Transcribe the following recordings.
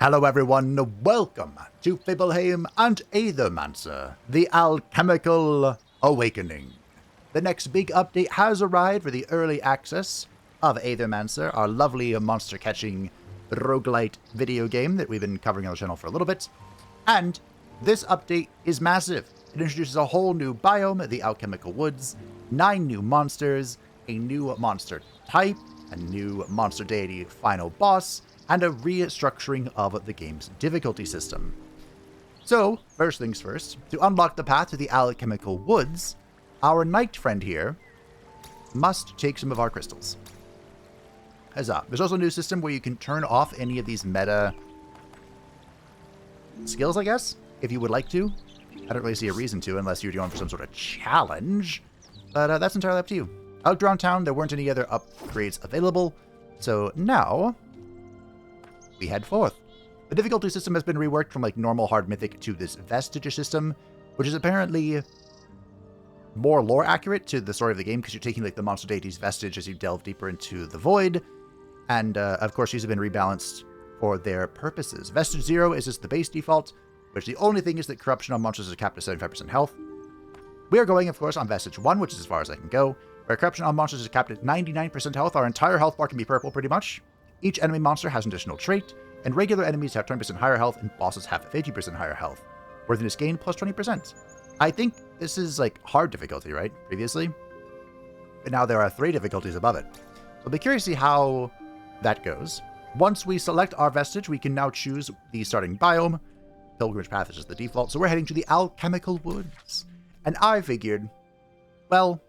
Hello everyone, welcome to Fableheim and Aethermancer, the Alchemical Awakening. The next big update has arrived for the early access of Aethermancer, our lovely monster-catching roguelite video game that we've been covering on the channel for a little bit. And this update is massive. It introduces a whole new biome, the Alchemical Woods, 9 new monsters, a new monster type, a new monster deity final boss, and a restructuring of the game's difficulty system. So, first things first, to unlock the path to the Alchemical Woods, our knight friend here must take some of our crystals. Huzzah. There's also a new system where you can turn off any of these meta skills, I guess, if you would like to. I don't really see a reason to unless you're going for some sort of challenge, but that's entirely up to you. Out around town, there weren't any other upgrades available, so now we head forth. The difficulty system has been reworked from like normal hard mythic to this Vestige system, which is apparently more lore accurate to the story of the game because you're taking like the monster deity's vestige as you delve deeper into the void. And of course, these have been rebalanced for their purposes. Vestige 0 is just the base default, which the only thing is that corruption on monsters is capped at 75% health. We are going, of course, on Vestige 1, which is as far as I can go, where corruption on monsters is capped at 99% health. Our entire health bar can be purple, pretty much. Each enemy monster has an additional trait, and regular enemies have 20% higher health, and bosses have 50% higher health. Worthiness gain plus 20%. I think this is like hard difficulty, right? Previously. But now there are 3 difficulties above it. So I'll be curious to see how that goes. Once we select our vestige, we can now choose the starting biome. Pilgrimage Path is just the default, so we're heading to the Alchemical Woods. And I figured, well,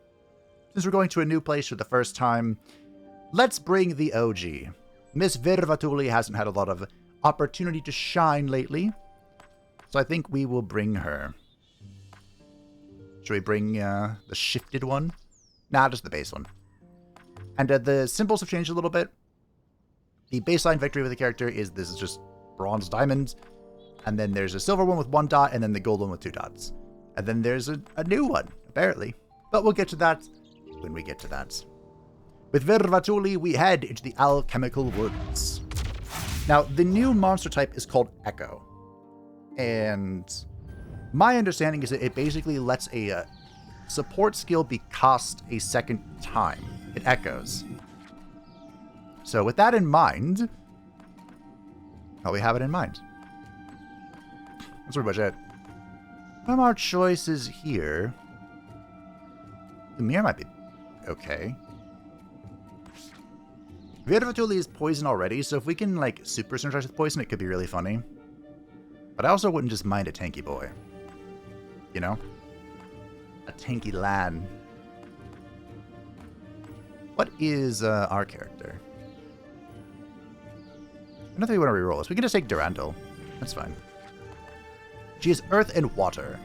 since we're going to a new place for the first time, let's bring the OG. Miss Virvatuli hasn't had a lot of opportunity to shine lately, so I think we will bring her. Should we bring the shifted one? Nah, just the base one. And the symbols have changed a little bit. The baseline victory with the character is this is just bronze diamond, and then there's a silver one with 1 dot, and then the gold one with 2 dots. And then there's a new one, apparently. But we'll get to that when we get to that. With Virvatuli, we head into the Alchemical Woods. Now, the new monster type is called Echo. And my understanding is that it basically lets a support skill be cast a second time. It echoes. So with that in mind, we have it in mind. That's pretty much it. From our choices here, the mirror might be okay. Virvatuli is poison already, so if we can, like, super synergize with poison, it could be really funny. But I also wouldn't just mind a tanky boy. You know? A tanky lad. What is our character? I don't think we want to reroll this. We can just take Durandal. That's fine. She is earth and water.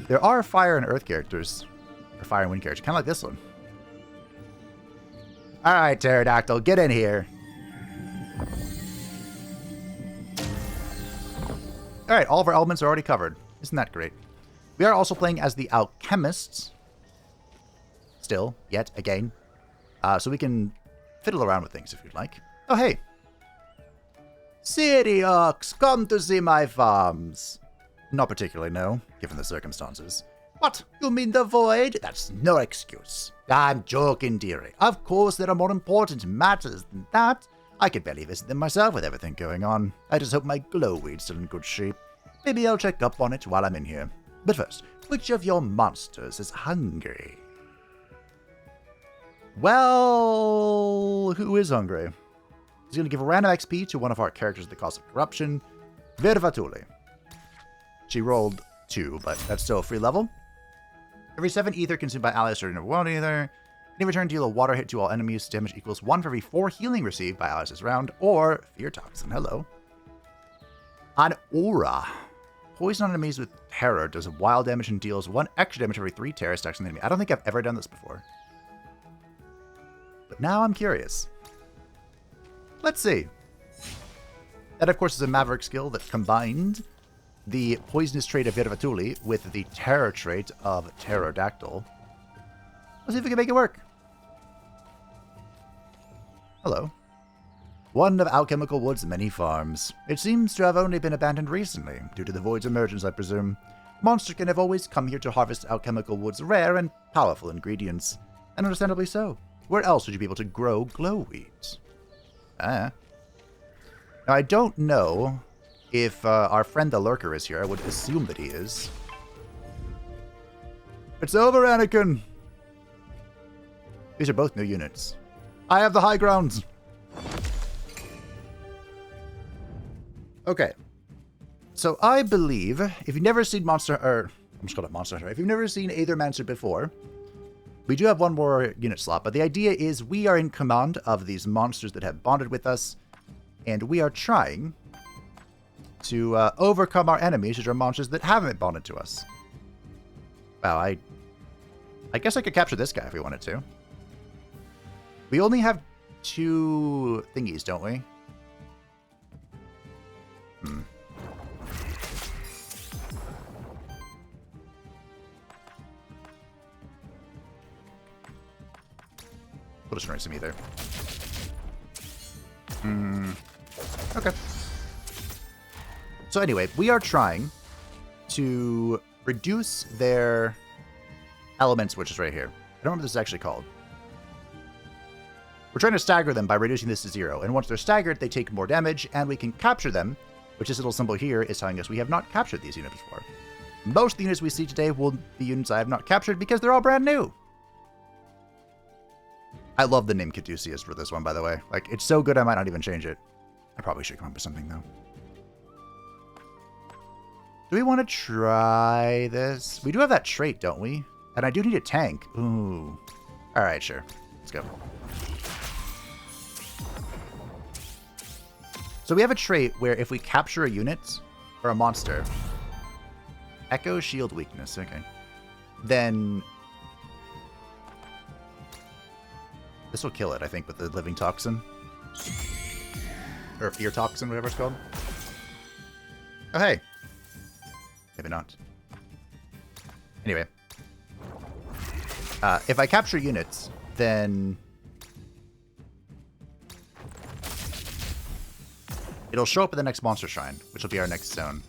There are fire and earth characters. Or fire and wind characters. Kind of like this one. Alright, Pterodactyl, get in here. Alright, all of our elements are already covered. Isn't that great? We are also playing as the Alchemists. Still, yet, again. So we can fiddle around with things if you'd like. Oh, hey. City Ox, come to see my farms. Not particularly, no, given the circumstances. What? You mean the void? That's no excuse. I'm joking, dearie. Of course, there are more important matters than that. I could barely visit them myself with everything going on. I just hope my glowweed's still in good shape. Maybe I'll check up on it while I'm in here. But first, which of your monsters is hungry? Well, who is hungry? He's going to give a random XP to one of our characters at the cost of corruption. Virvatuli. She rolled 2, but that's still a free level. Every 7 ether consumed by allies during a one ether. In return, deal a water hit to all enemies. Damage equals 1 for every 4 healing received by allies this round. Or Fear Toxin. Hello. An Aura. Poison on enemies with terror does wild damage and deals 1 extra damage every 3 terror stacks on the enemy. I don't think I've ever done this before. But now I'm curious. Let's see. That, of course, is a Maverick skill that combined the poisonous trait of Virvatuli with the terror trait of Pterodactyl. Let's see if we can make it work. Hello. One of Alchemical Woods' many farms. It seems to have only been abandoned recently, due to the Void's emergence, I presume. Monsterkin have always come here to harvest Alchemical Woods' rare and powerful ingredients. And understandably so. Where else would you be able to grow glowweeds? Now, I don't know if our friend the Lurker is here. I would assume that he is. It's over, Anakin! These are both new units. I have the high ground! Okay. So I believe, if you've never seen I'm just calling it Monster Hunter. If you've never seen Aethermancer before, we do have one more unit slot, but the idea is we are in command of these monsters that have bonded with us, and we are trying to overcome our enemies, which are monsters that haven't bonded to us. Wow, I guess I could capture this guy if we wanted to. We only have 2 thingies, don't we? We'll just run some either. Okay. So anyway, we are trying to reduce their elements, which is right here. I don't know what this is actually called. We're trying to stagger them by reducing this to 0. And once they're staggered, they take more damage, and we can capture them, which this little symbol here is telling us we have not captured these units before. Most of the units we see today will be units I have not captured because they're all brand new. I love the name Caduceus for this one, by the way. Like, it's so good I might not even change it. I probably should come up with something, though. Do we want to try this? We do have that trait, don't we? And I do need a tank. Ooh. Alright, sure. Let's go. So we have a trait where if we capture a unit or a monster, Echo Shield Weakness, okay, then this will kill it, I think, with the Living Toxin. Or Fear Toxin, whatever it's called. Oh, hey. Maybe not. Anyway. If I capture units, then it'll show up in the next monster shrine, which will be our next zone.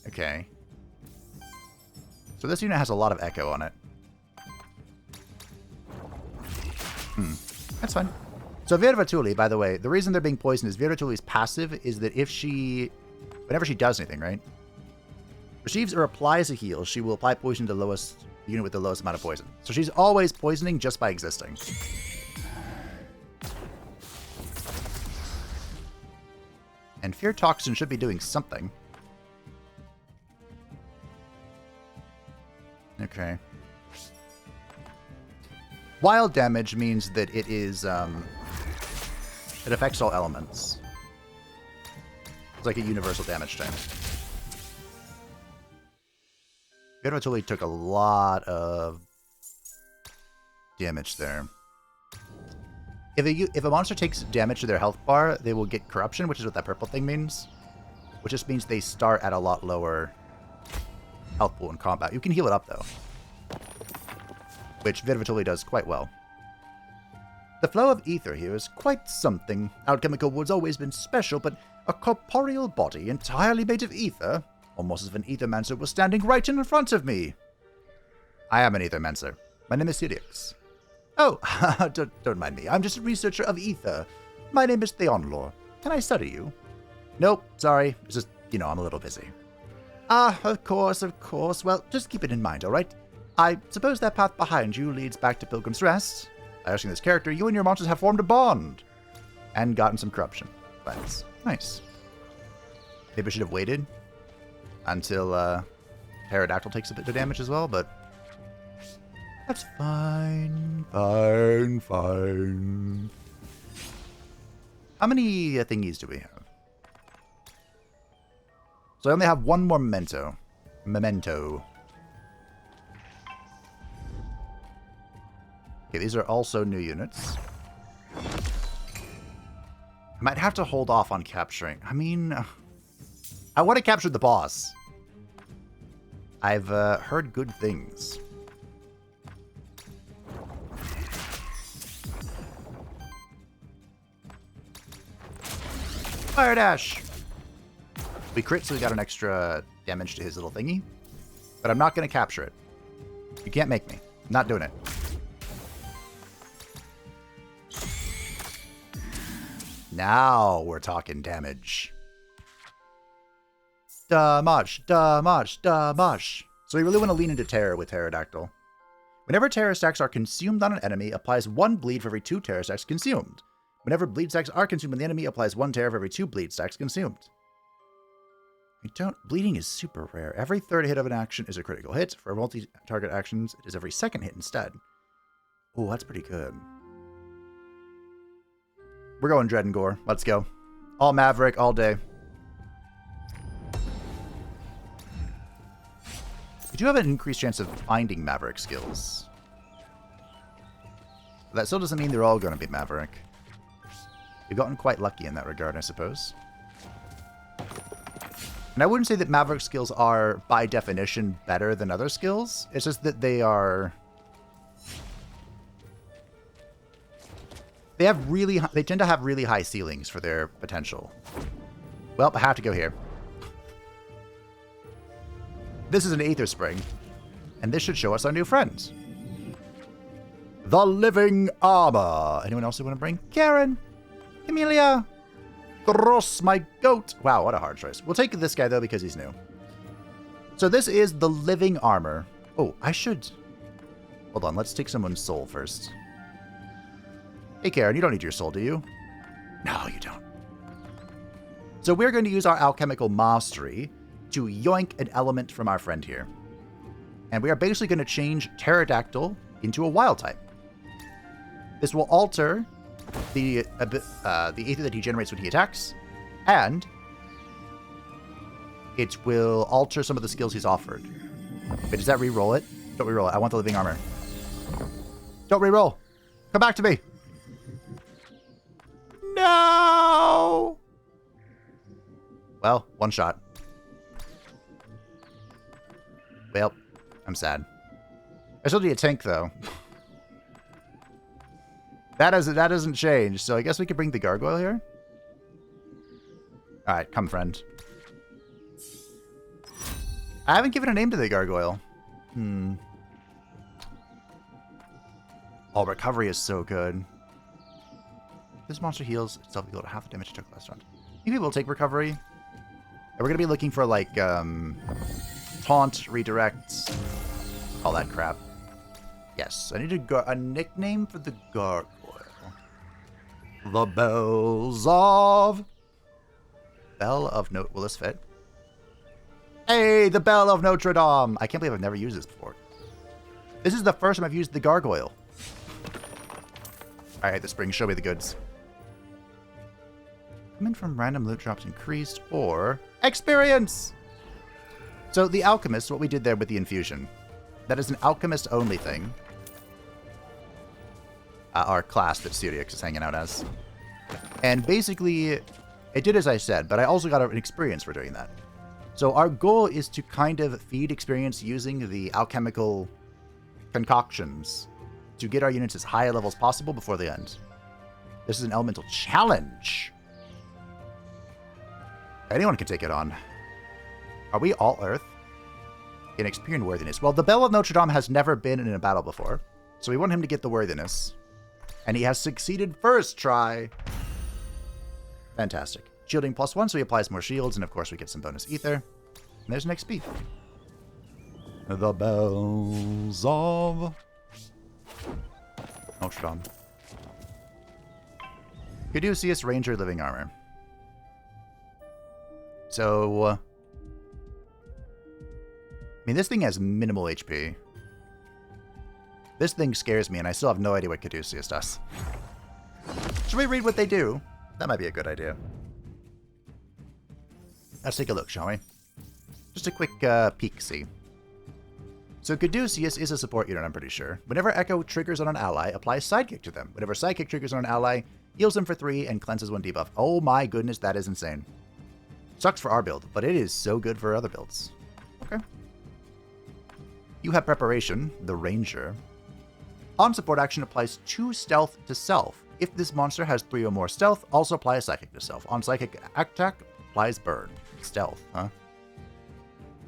Okay. So this unit has a lot of echo on it. That's fine. So Virvatuli, by the way, the reason they're being poisoned is Virvatuli's passive is that if she, whenever she does anything, right, receives or applies a heal, she will apply poison to the lowest unit with the lowest amount of poison. So she's always poisoning just by existing. And Fear Toxin should be doing something. Okay. Wild damage means that it is, it affects all elements. It's like a universal damage type. Virvatuli took a lot of damage there. If a monster takes damage to their health bar, they will get corruption, which is what that purple thing means. Which just means they start at a lot lower health pool in combat. You can heal it up, though. Which Virvatuli does quite well. The flow of ether here is quite something. Alchemical Woods always been special, but a corporeal body entirely made of ether? Almost as if an Aethermancer was standing right in front of me. I am an Aethermancer. My name is Sirix. Oh, don't mind me. I'm just a researcher of ether. My name is Theonlor. Can I study you? Nope, sorry. It's just, you know, I'm a little busy. Ah, of course, of course. Well, just keep it in mind, alright? I suppose that path behind you leads back to Pilgrim's Rest. By using this character, you and your monsters have formed a bond. And gotten some corruption. That's nice. Maybe I should have waited until Pterodactyl takes a bit of damage as well, but that's fine. Fine. How many thingies do we have? So I only have one more memento. Okay, these are also new units. I might have to hold off on capturing. I mean, I want to capture the boss. I've heard good things. Fire dash! We crit, so we got an extra damage to his little thingy. But I'm not going to capture it. You can't make me. I'm not doing it. Now we're talking damage. Damage, damage, damage. So we really want to lean into Terror with Pterodactyl. Whenever Terror stacks are consumed on an enemy, applies 1 bleed for every 2 Terror stacks consumed. Whenever bleed stacks are consumed on the enemy, applies 1 Terror for every 2 bleed stacks consumed. Bleeding is super rare. Every third hit of an action is a critical hit. For multi-target actions, it is every second hit instead. Oh, that's pretty good. We're going Dread and Gore. Let's go. All Maverick, all day. We do have an increased chance of finding Maverick skills. But that still doesn't mean they're all going to be Maverick. We've gotten quite lucky in that regard, I suppose. And I wouldn't say that Maverick skills are, by definition, better than other skills. It's just that they are... They tend to have really high ceilings for their potential. Well, I have to go here. This is an Aether Spring, and this should show us our new friends. The Living Armor. Anyone else who want to bring? Karen, Emilia, Gross, my goat. Wow, what a hard choice. We'll take this guy, though, because he's new. So this is the Living Armor. Oh, I should... Hold on, let's take someone's soul first. Hey, Karen, you don't need your soul, do you? No, you don't. So we're going to use our Alchemical Mastery to yoink an element from our friend here. And we are basically going to change Pterodactyl into a wild type. This will alter the Aether that he generates when he attacks, and it will alter some of the skills he's offered. Wait, does that re-roll it? Don't re-roll it. I want the Living Armor. Don't re-roll. Come back to me. No! Well, one shot. Well, I'm sad. I still need a tank, though. That doesn't change, so I guess we could bring the Gargoyle here? Alright, come, friend. I haven't given a name to the Gargoyle. Oh, Recovery is so good. This monster heals itself equal to half the damage it took last round. I think people will take Recovery. And we're going to be looking for, like, Taunt, Redirect, all that crap. Yes, I need a nickname for the Gargoyle. The Bells of... Bell of Notre... Will this fit? Hey, the Bell of Notre Dame! I can't believe I've never used this before. This is the first time I've used the Gargoyle. Alright, the spring, show me the goods. Come in from random loot drops increased, or... Experience! So, the Alchemist, what we did there with the infusion. That is an Alchemist-only thing. Our class that Sirius is hanging out as. And basically, it did as I said, but I also got an experience for doing that. So our goal is to kind of feed experience using the alchemical concoctions to get our units as high a level as possible before the end. This is an elemental challenge. Anyone can take it on. Are we all Earth? In experience worthiness. Well, the Bell of Notre Dame has never been in a battle before, so we want him to get the worthiness. And he has succeeded first try. Fantastic. Shielding +1, so he applies more shields, and of course we get some bonus ether. And there's an XP. The Bells of Notre Dame. Caduceus Ranger Living Armor. So, I mean, this thing has minimal HP. This thing scares me, and I still have no idea what Caduceus does. Should we read what they do? That might be a good idea. Let's take a look, shall we? Just a quick peek-see. So Caduceus is a support unit, I'm pretty sure. Whenever Echo triggers on an ally, apply Sidekick to them. Whenever Sidekick triggers on an ally, heals them for 3 and cleanses 1 debuff. Oh my goodness, that is insane. Sucks for our build, but it is so good for other builds. Okay. You have Preparation, the Ranger. On support action, applies 2 stealth to self. If this monster has 3 or more stealth, also apply a psychic to self. On psychic attack, applies burn. Stealth, huh?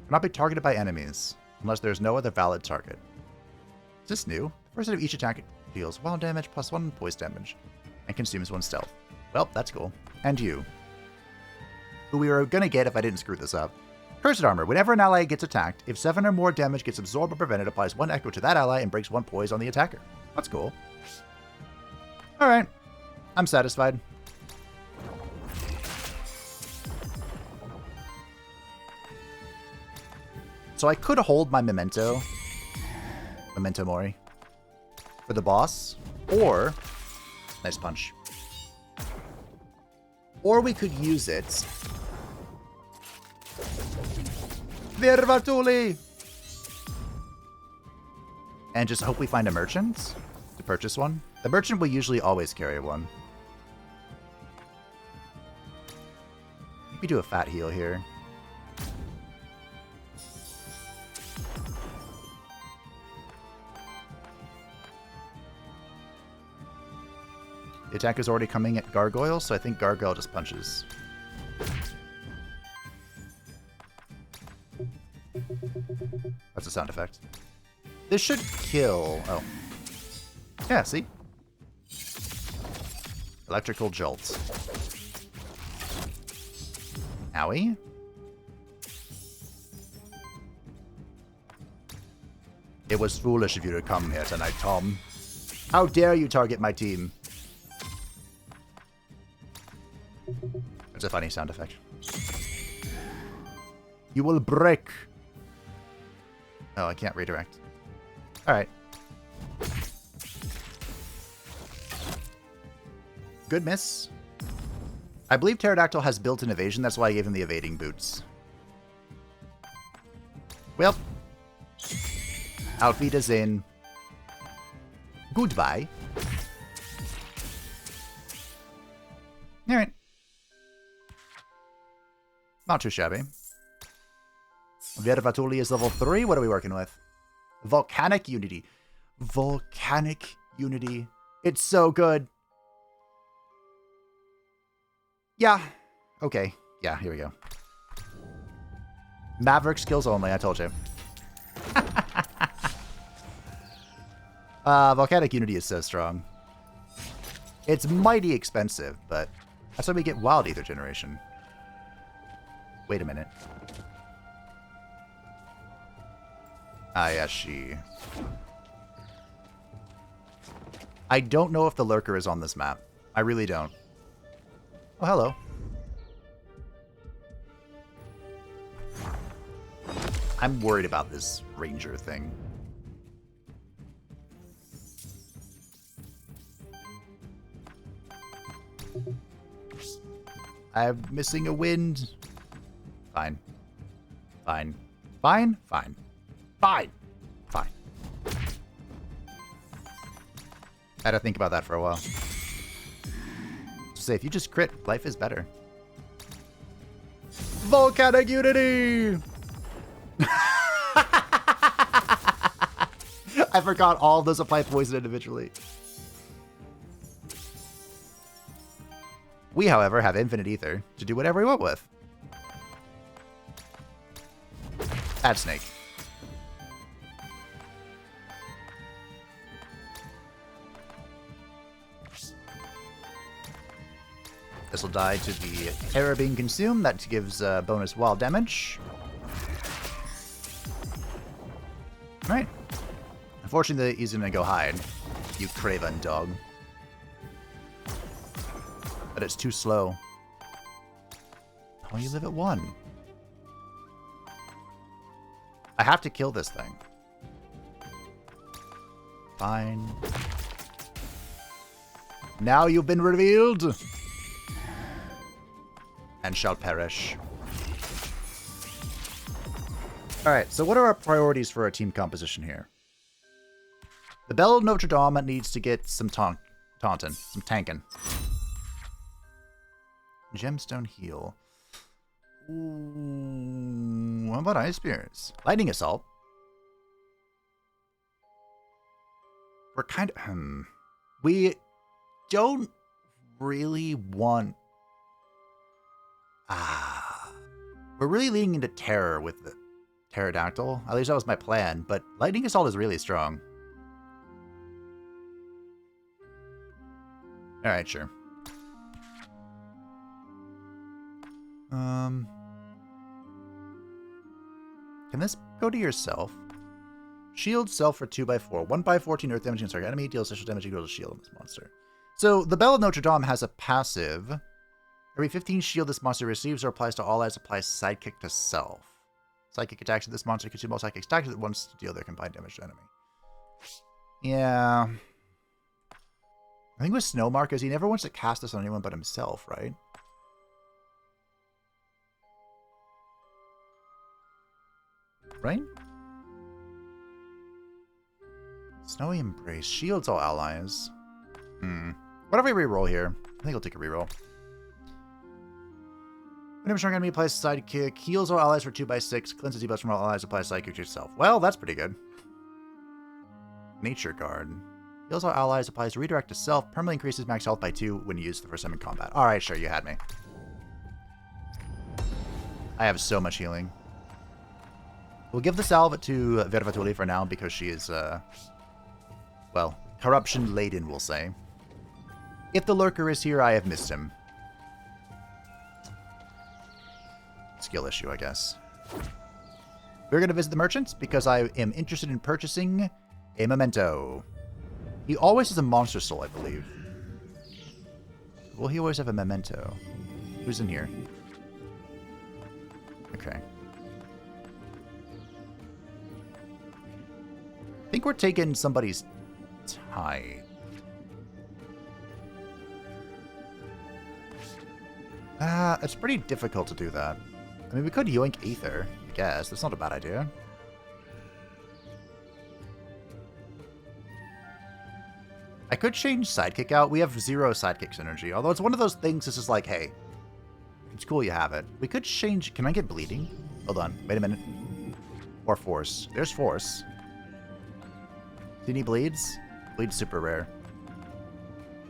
Cannot be targeted by enemies, unless there's no other valid target. Is this new? First hit of each attack deals wild damage plus 1 poison damage, and consumes 1 stealth. Well, that's cool. And you. Who we were gonna get if I didn't screw this up. Cursed Armor. Whenever an ally gets attacked, if 7 or more damage gets absorbed or prevented, applies 1 echo to that ally and breaks 1 poise on the attacker. That's cool. Alright. I'm satisfied. So I could hold my Memento Mori, for the boss, or... Nice punch. Or we could use it... Virvatuli! And just hope we find a merchant to purchase one. The merchant will usually always carry one. Maybe do a fat heal here. The attack is already coming at Gargoyle, so I think Gargoyle just punches. That's a sound effect. This should kill... Oh. Yeah, see? Electrical Jolt. Owie. It was foolish of you to come here tonight, Tom. How dare you target my team? That's a funny sound effect. You will break. Oh, I can't redirect. Alright. Good miss. I believe Pterodactyl has built-in evasion, that's why I gave him the evading boots. Well. Auf Wiedersehen. Goodbye. Alright. Not too shabby. Virvatuli is level 3. What are we working with? Volcanic Unity. Volcanic Unity. It's so good. Yeah. Okay. Yeah, here we go. Maverick skills only, I told you. Volcanic Unity is so strong. It's mighty expensive, but that's why we get Wild Ether Generation. Wait a minute. Ayashi. I don't know if the lurker is on this map. I really don't. Oh, hello. I'm worried about this ranger thing. I'm missing a wind. Fine. Fine. Fine? Fine. Fine. Fine. I had to think about that for a while. So say, if you just crit, life is better. Volcanic Unity! I forgot all of those apply poison individually. We, however, have infinite ether to do whatever we want with. Bad snake. This will die to the terror being consumed. That gives bonus wild damage. Right. Unfortunately, he's gonna go hide. You craven dog. But it's too slow. Oh, you live at 1. I have to kill this thing. Fine. Now you've been revealed. And shall perish. Alright, so what are our priorities for our team composition here? The Belle of Notre Dame needs to get some taunting, some tanking. Gemstone heal. Ooh, how about Ice Spears? Lightning Assault. We're kind of... We don't really want... We're really leaning into terror with the pterodactyl. At least that was my plan, but lightning assault is really strong. Alright, sure. Can this go to yourself? Shield self for 2x4. 1x14 earth damage against target enemy. Deals special damage equal to shield on this monster. So, the Bell of Notre Dame has a passive. Every 15 shield this monster receives or applies to all allies applies sidekick to self. Sidekick attacks at this monster consume all sidekick attacks at once to deal their combined damage to enemy. Yeah. I think with Snowmark, because he never wants to cast this on anyone but himself, right? Right? Snowy Embrace. Shields all allies. What if we reroll here? I think I'll take a reroll. Whenever strong enemy applies sidekick, heals all allies for 2x6, cleanses debuffs from all allies, applies sidekick to yourself. Well, that's pretty good. Nature Guard. Heals all allies, applies redirect to self, permanently increases max health by 2 when used the first time in combat. Alright, sure, you had me. I have so much healing. We'll give the salve to Vervatuli for now because she is, well, corruption-laden, we'll say. If the lurker is here, I have missed him. Skill issue, I guess. We're going to visit the merchant because I am interested in purchasing a memento. He always has a monster soul, I believe. Will he always have a memento? Who's in here? Okay. I think we're taking somebody's time. It's pretty difficult to do that. I mean, we could yoink Aether, I guess. That's not a bad idea. I could change Sidekick out. We have 0 Sidekick synergy. Although it's one of those things, this is like, hey, it's cool you have it. We could change... Can I get Bleeding? Hold on. Wait a minute. Or Force. There's Force. See any bleeds? Bleed's super rare.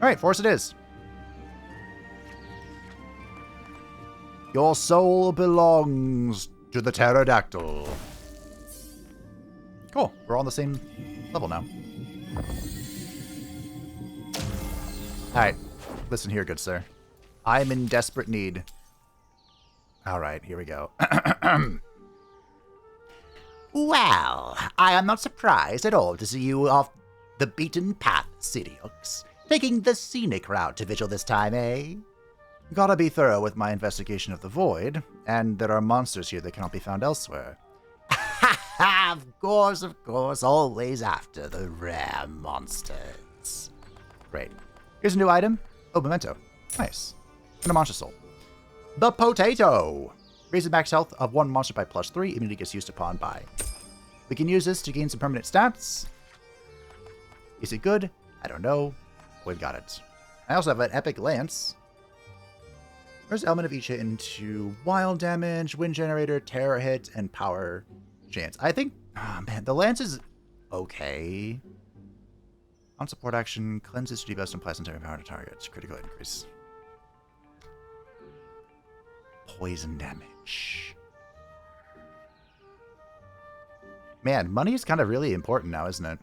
Alright, Force it is. Your soul belongs to the pterodactyl. Cool. We're all on the same level now. Alright. Listen here, good sir. I'm in desperate need. Alright, here we go. Well, I am not surprised at all to see you off the beaten path, Sidiox. Taking the scenic route to vigil this time, eh? Gotta be thorough with my investigation of the void, and there are monsters here that cannot be found elsewhere. Of course, always after the rare monsters. Great. Here's a new item. Oh, memento. Nice. And a monster soul. The potato! Raises max health of one monster by +3. Immunity gets used upon by. We can use this to gain some permanent stats. Is it good? I don't know. We've got it. I also have an epic lance. There's element of each hit into wild damage, wind generator, terror hit, and power chance. I think, oh man, the lance is okay. On support action, cleanses to debuffs and applies entire power to targets. Critical increase. Poison damage. Man, money is kind of really important now, isn't it?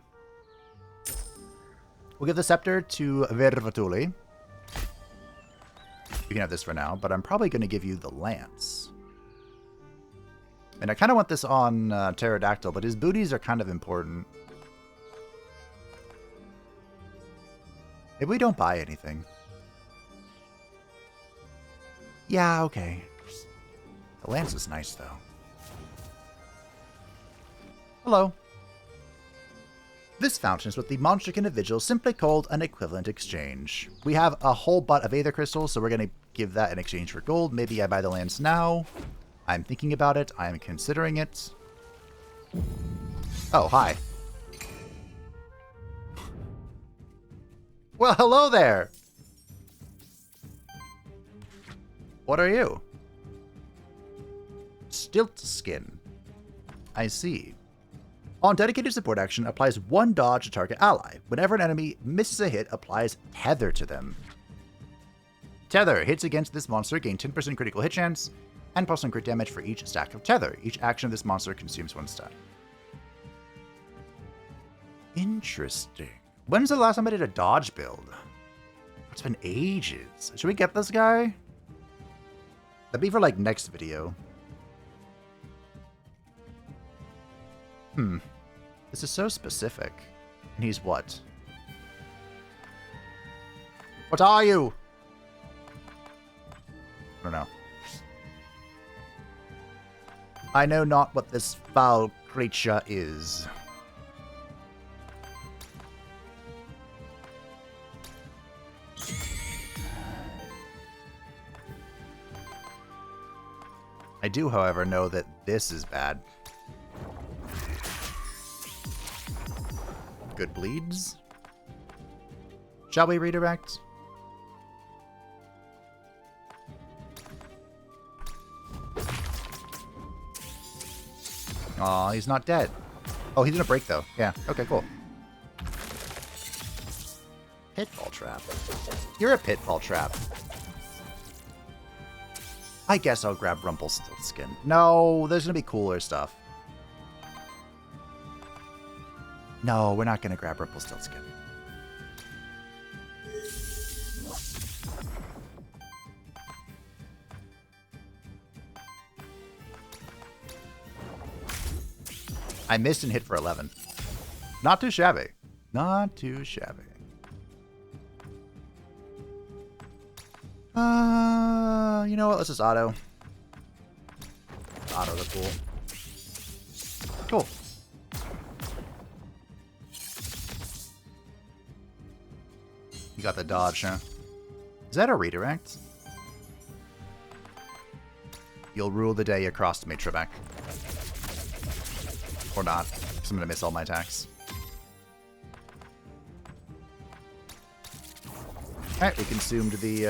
We'll give the scepter to Vervatuli. You can have this for now, but I'm probably going to give you the lance. And I kind of want this on Pterodactyl, but his booties are kind of important. Maybe we don't buy anything. Yeah, okay. The lance is nice, though. Hello. This fountain is what the Monsterkin of Vigil simply called an equivalent exchange. We have a whole butt of Aether Crystals, so we're going to give that in exchange for gold. Maybe I buy the lance now. I'm thinking about it. I'm considering it. Oh, hi. Well, hello there! What are you? Stilt skin. I see. On dedicated support action, applies 1 dodge to target ally. Whenever an enemy misses a hit, applies Tether to them. Tether. Hits against this monster gain 10% critical hit chance, and +1 crit damage for each stack of Tether. Each action of this monster consumes 1 stack. Interesting. When's the last time I did a dodge build? It's been ages. Should we get this guy? That'd be for, like, next video. This is so specific. And he's what? What are you? I don't know. I know not what this foul creature is. I do, however, know that this is bad. Good bleeds. Shall we redirect? Aw, he's not dead. Oh, he's gonna break though. Yeah, okay, cool. Pitfall trap. You're a pitfall trap. I guess I'll grab Rumpelstiltskin. No, there's gonna be cooler stuff. No, we're not gonna grab Rumpelstiltskin. I missed and hit for 11. Not too shabby. Not too shabby. You know what? Let's just auto. Auto the pool. Cool. You got the dodge, huh? Is that a redirect? You'll rule the day across me, Trebek. Or not, because I'm going to miss all my attacks. Alright, we consumed the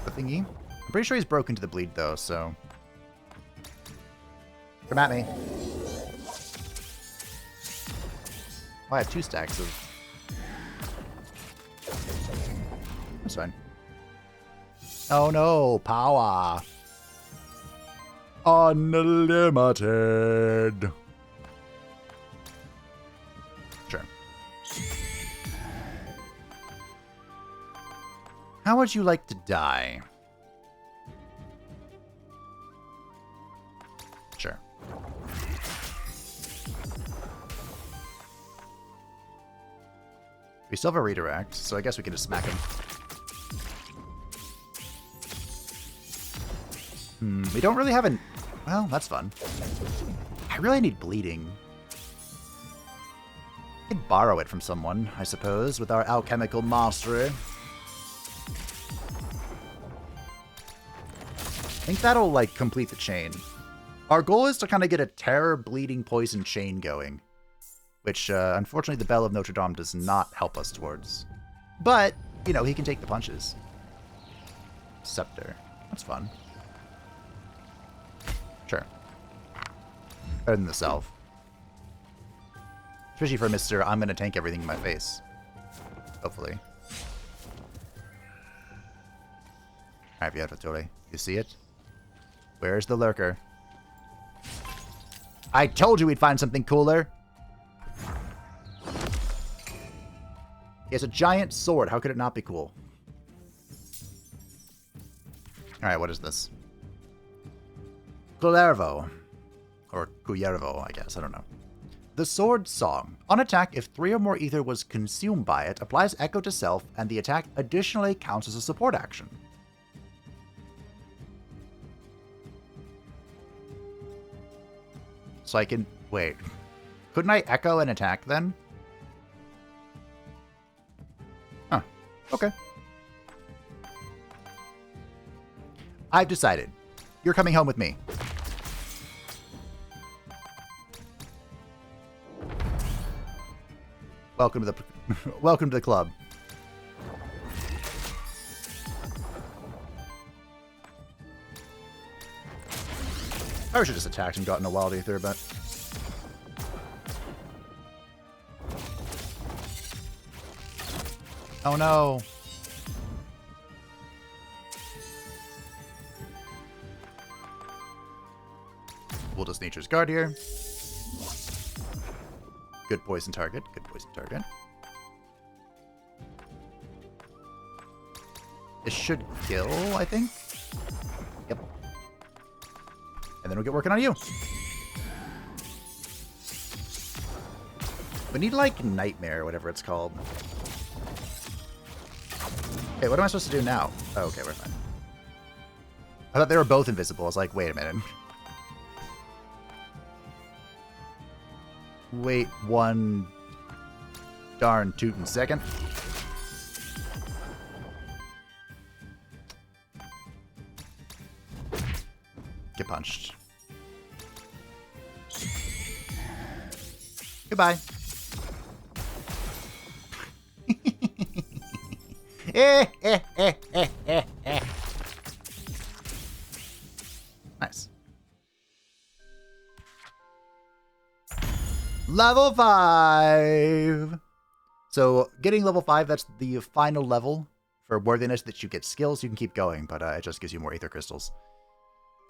thingy. I'm pretty sure he's broken to the bleed, though, so... Come at me. Oh, I have 2 stacks of... That's fine. Oh no, power! Unlimited! Sure. How would you like to die? Sure. We still have a redirect, so I guess we can just smack him. We don't really have an... Well, that's fun. I really need bleeding. I could borrow it from someone, I suppose, with our alchemical mastery. I think that'll, like, complete the chain. Our goal is to kind of get a terror, bleeding, poison chain going. Which, unfortunately, the Bell of Notre Dame does not help us towards. But, you know, he can take the punches. Scepter. That's fun. Sure. Better than the Salve. Especially for Mr. I'm gonna tank everything in my face. Hopefully. Alright, Viatatore. You see it? Where's the lurker? I told you we'd find something cooler! He has a giant sword. How could it not be cool? Alright, what is this? Culervo. Or Cuyervo, I guess. I don't know. The Sword Song. On attack, if 3 or more ether was consumed by it, applies Echo to self, and the attack additionally counts as a support action. So I can... Wait. Couldn't I Echo an attack then? Huh. Okay. I've decided. You're coming home with me. Welcome to the welcome to the club. I should have just attacked and gotten a wild ether, but Oh no. We'll just Nature's Guard here. Good poison target. Good poison target. This should kill, I think. Yep. And then we'll get working on you. We need, like, Nightmare, or whatever it's called. Okay, what am I supposed to do now? Oh, okay, we're fine. I thought they were both invisible. I was like, wait a minute. Wait one darn tootin' second. Get punched. Goodbye. Nice. Level 5! So, getting level 5, that's the final level for worthiness that you get skills. You can keep going, but it just gives you more Aether Crystals.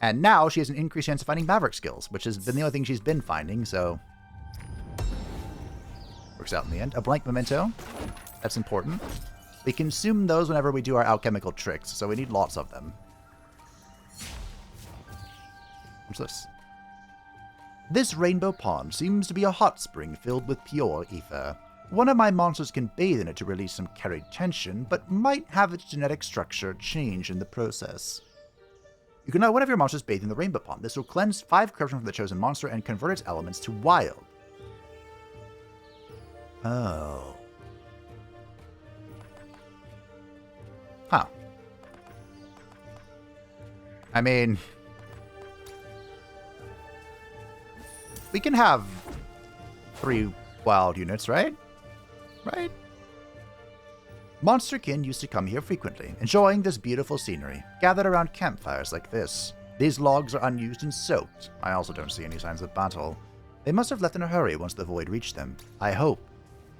And now she has an increased chance of finding Maverick skills, which has been the only thing she's been finding, so... works out in the end. A blank memento. That's important. We consume those whenever we do our alchemical tricks, so we need lots of them. What's this? This rainbow pond seems to be a hot spring filled with pure ether. One of my monsters can bathe in it to release some carried tension, but might have its genetic structure change in the process. You can let one of your monsters bathe in the rainbow pond. This will cleanse 5 corruption from the chosen monster and convert its elements to wild. Oh. Huh. I mean... we can have 3 wild units, right? Right? Monsterkin used to come here frequently, enjoying this beautiful scenery, gathered around campfires like this. These logs are unused and soaked. I also don't see any signs of battle. They must have left in a hurry once the void reached them. I hope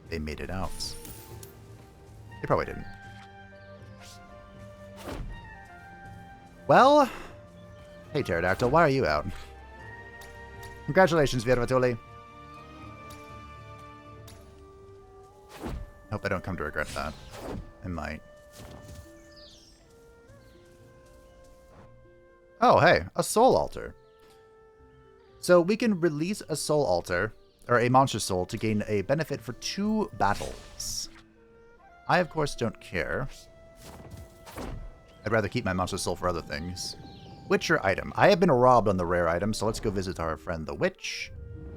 they made it out. They probably didn't. Well, hey Pterodactyl, why are you out? Congratulations, Viervatuli. Hope I don't come to regret that. I might. Oh, hey, a soul altar. So we can release a soul altar, or a monster soul, to gain a benefit for 2 battles. I, of course, don't care. I'd rather keep my monster soul for other things. Witcher item. I have been robbed on the rare item, so let's go visit our friend the Witch,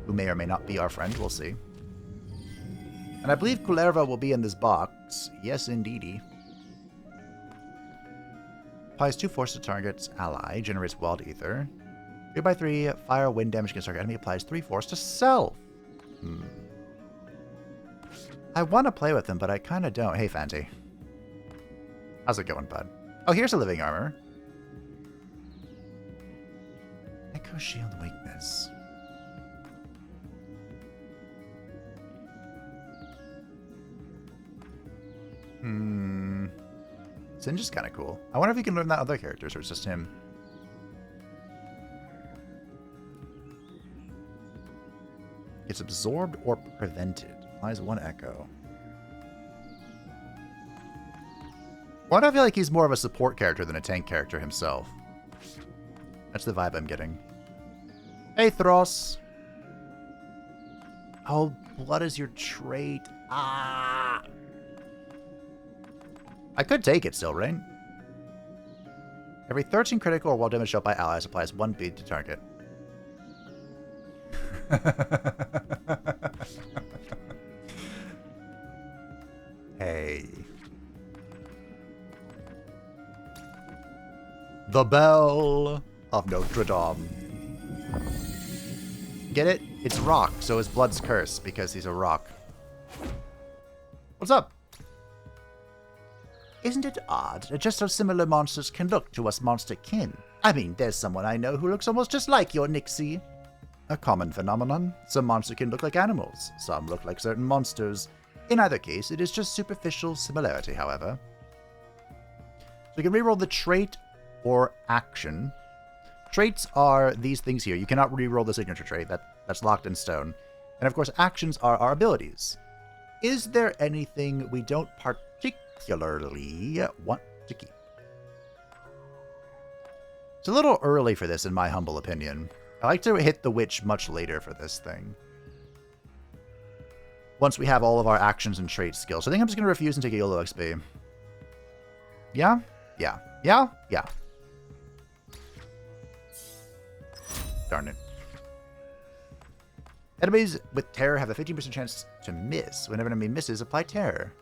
who may or may not be our friend. We'll see. And I believe Kullerva will be in this box. Yes, indeedy. Applies 2 force to target's ally. Generates wild ether. 3/3 fire wind damage against target enemy. Applies 3 force to self. I want to play with him, but I kind of don't. Hey, Fanty. How's it going, bud? Oh, here's a living armor. Echo shield weakness. Singe is kind of cool. I wonder if you can learn that other characters or it's just him. It's absorbed or prevented. Applies 1 echo. Why do I feel like he's more of a support character than a tank character himself? That's the vibe I'm getting. Hey, Thros. Oh, blood is your trait. Ah. I could take it still, right? Every 13 critical or wild damage dealt by allies applies 1 bead to target. Hey. The Bell of Notre Dame. Get it? It's rock, so his blood's cursed because he's a rock. What's up? Isn't it odd that just how similar monsters can look to us monster kin? I mean, there's someone I know who looks almost just like your Nixie. A common phenomenon. Some monster can look like animals. Some look like certain monsters. In either case, it is just superficial similarity, however. So you can reroll the trait or action. Traits are these things here. You cannot reroll the signature trait. That's locked in stone. And of course, actions are our abilities. Is there anything we don't particularly want to keep? It's a little early for this, in my humble opinion. I like to hit the witch much later for this thing. Once we have all of our actions and trait skills. So I think I'm just going to refuse and take a YOLO XP. Yeah? Yeah. Yeah? Yeah. Darn it. Enemies with terror have a 15% chance to miss. Whenever an enemy misses, apply terror.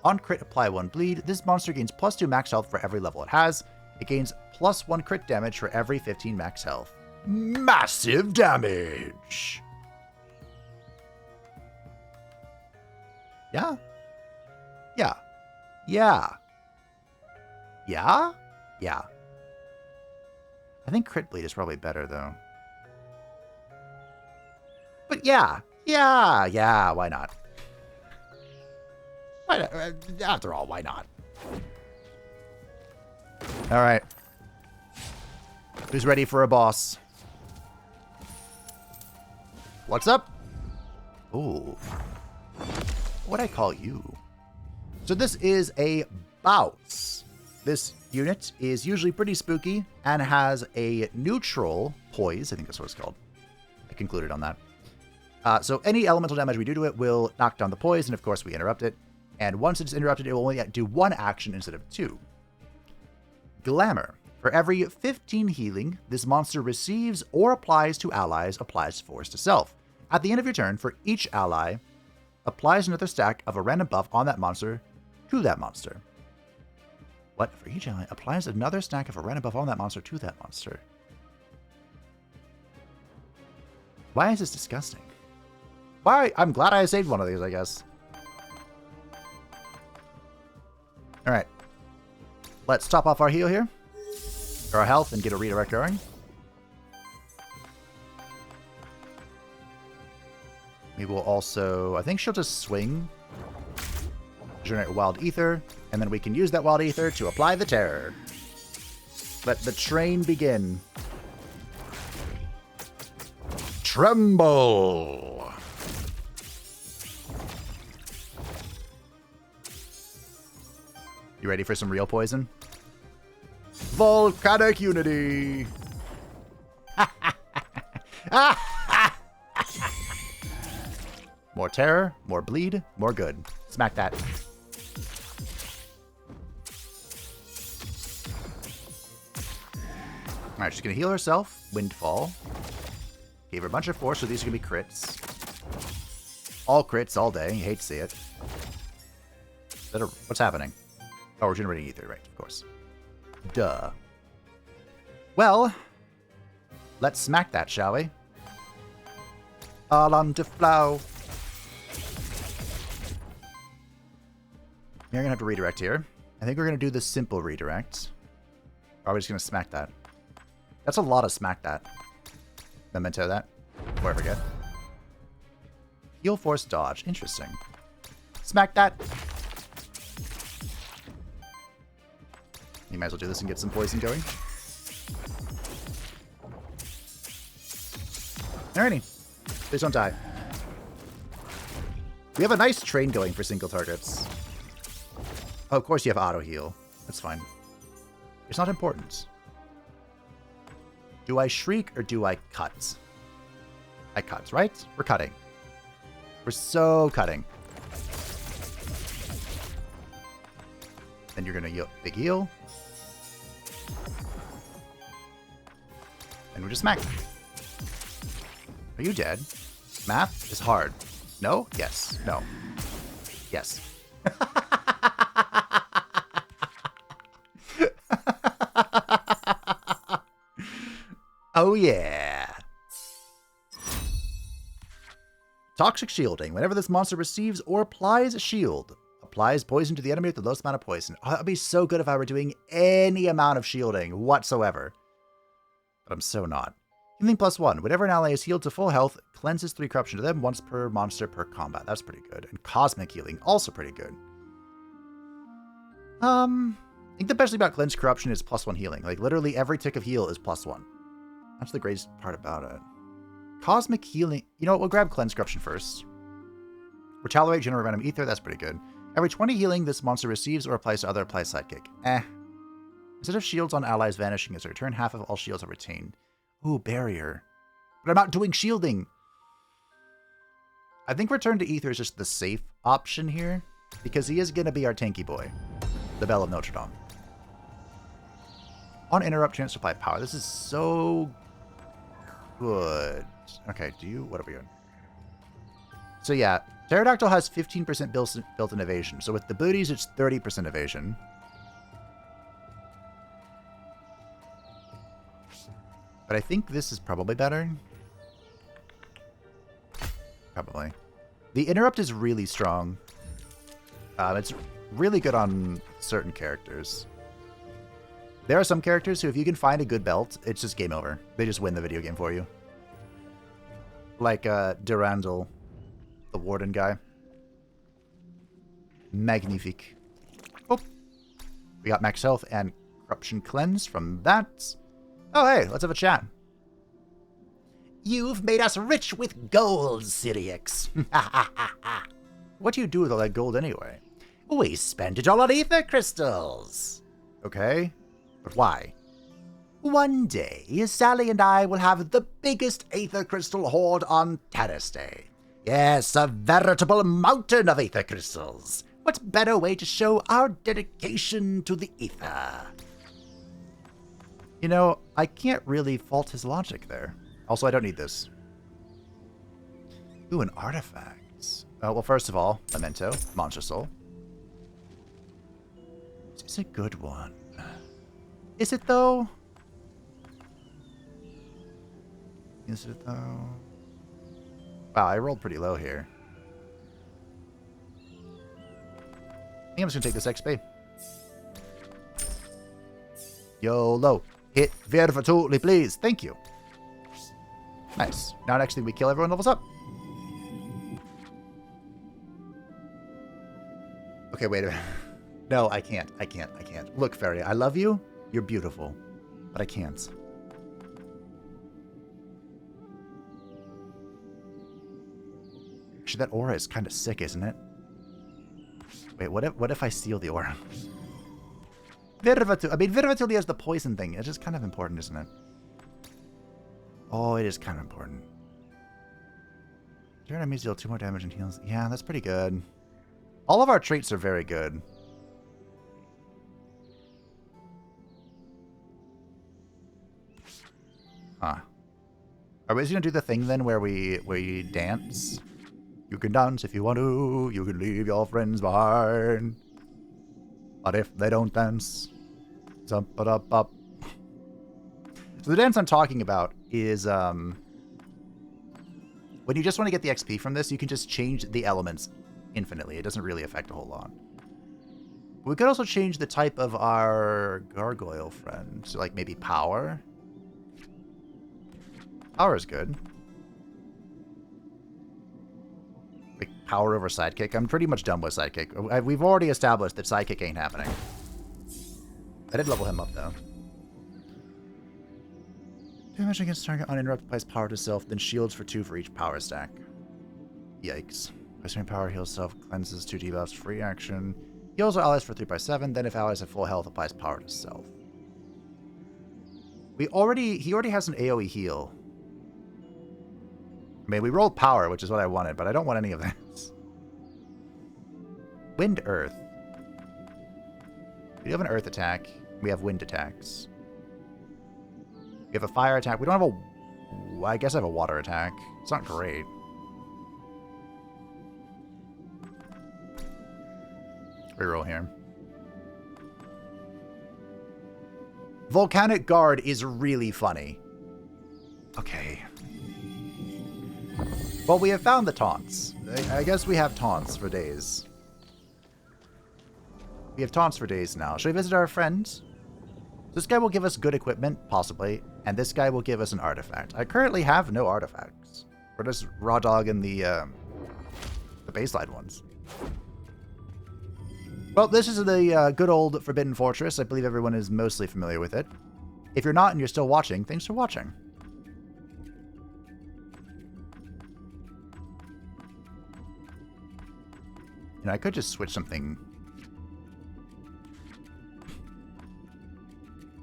On crit, apply 1 bleed. This monster gains +2 max health for every level it has. It gains +1 crit damage for every 15 max health. Massive damage! Yeah? Yeah. Yeah. Yeah? Yeah. I think crit bleed is probably better, though. But yeah. Yeah, why not? Why not? After all, why not? Alright. Who's ready for a boss? What's up? Ooh. What'd I call you? So this is a bouse. This unit is usually pretty spooky and has a neutral poise. I think that's what it's called. I concluded on that. So any elemental damage we do to it will knock down the poise, and of course we interrupt it. And once it's interrupted, it will only do 1 action instead of 2. Glamour. For every 15 healing this monster receives or applies to allies, applies force to self. At the end of your turn, for each ally, applies another stack of a random buff on that monster to that monster. What? For each ally, applies another stack of a random buff on that monster to that monster. Why is this disgusting? Why? I'm glad I saved one of these, I guess. Alright. Let's top off our heal here. Or our health and get a redirect going. We will also... I think she'll just swing. Generate Wild Ether. And then we can use that Wild Ether to apply the terror. Let the train begin. Tremble! You ready for some real poison? Volcanic Unity! More terror, more bleed, more good. Smack that. Alright, she's gonna heal herself. Windfall. Gave her a bunch of force, so these are gonna be crits. All crits, all day. You hate to see it. What's happening? Oh, we're generating ether, right, of course. Duh. Well, let's smack that, shall we? All on to flow. You're gonna have to redirect here. I think we're gonna do the simple redirect. Or are we just gonna smack that? That's a lot of smack that. Memento that. Before I forget. Heal force dodge. Interesting. Smack that. You might as well do this and get some poison going. Alrighty. Please don't die. We have a nice train going for single targets. Oh, of course you have auto heal. That's fine. It's not important. Do I shriek or do I cut? I cut, right? We're cutting. We're so cutting. Then you're gonna big heal. And we just smack. Are you dead? Math is hard. No? Yes. No. Yes. Oh yeah. Toxic shielding. Whenever this monster receives or applies a shield, applies poison to the enemy with the lowest amount of poison. Oh, that would be so good if I were doing any amount of shielding whatsoever. But I'm so not. Healing +1. Whenever an ally is healed to full health, cleanses 3 corruption to them once per monster per combat. That's pretty good. And cosmic healing, also pretty good. I think the best thing about cleanse corruption is +1 healing. Like, literally every tick of heal is +1. That's the greatest part about it. Cosmic healing. You know what? We'll grab cleanse corruption first. Retaliate, generate random ether. That's pretty good. Every 20 healing this monster receives or applies to other applies sidekick. Instead of shields on allies vanishing as a return, half of all shields are retained. Ooh, barrier. But I'm not doing shielding. I think return to ether is just the safe option here, because he is going to be our tanky boy. The Bell of Notre Dame. On interrupt, chance to apply power. This is so good. Okay, what are we doing? So yeah, Pterodactyl has 15% built-in evasion. So with the booties, it's 30% evasion. But I think this is probably better. Probably. The interrupt is really strong. It's really good on certain characters. There are some characters who, if you can find a good belt, it's just game over. They just win the video game for you. Like Durandal, the Warden guy. Magnifique. Oh, we got max health and corruption cleanse from that. Oh, hey, let's have a chat. You've made us rich with gold, Syriax. What do you do with all that gold anyway? We spend it all on ether crystals. Okay, but why? One day, Sally and I will have the biggest aether crystal hoard on Terrace. Yes, a veritable mountain of aether crystals. What better way to show our dedication to the ether? You know, I can't really fault his logic there. Also, I don't need this. Ooh, an artifact. Well, first of all, Memento, Monster Soul. This is a good one. Is it, though? Is it, though? Wow, I rolled pretty low here. I think I'm just going to take this XP. YOLO. Hit Verva totally, please. Thank you. Nice. Now next thing we kill, everyone levels up. Okay, wait a minute. No, I can't. I can't. Look, Faerie, I love you. You're beautiful. But I can't. Actually, that aura is kind of sick, isn't it? Wait, what if I steal the aura? Virvatil has the poison thing. It's just kind of important, isn't it? Oh, it is kind of important. Your enemies deal 2 more damage and heals. Yeah, that's pretty good. All of our traits are very good. Huh. Are we just gonna do the thing then where we dance? You can dance if you want to. You can leave your friends behind. But if they don't dance, jump it up. So the dance I'm talking about is when you just want to get the XP from this, you can just change the elements infinitely. It doesn't really affect a whole lot. We could also change the type of our gargoyle friend. So like maybe power. Power is good. Like power over sidekick. I'm pretty much done with sidekick. We've already established that sidekick ain't happening. I did level him up though. Damage against target uninterrupted applies power to self, then shields for 2 for each power stack. Yikes. Questioning power heals self, cleanses 2 debuffs, free action. Heals allies for 3/7, then if allies have full health, applies power to self. He already has an AoE heal. I mean, we rolled power, which is what I wanted, but I don't want any of this. Wind Earth. We do have an Earth attack. We have wind attacks. We have a fire attack. We don't have a... I guess I have a water attack. It's not great. Reroll here. Volcanic Guard is really funny. Okay. Well, we have found the taunts. I guess we have taunts for days. We have taunts for days now. Should we visit our friend? This guy will give us good equipment, possibly, and this guy will give us an artifact. I currently have no artifacts. We're just raw dogging the baseline ones. Well, this is the good old Forbidden Fortress. I believe everyone is mostly familiar with it. If you're not and you're still watching, thanks for watching. You know, I could just switch something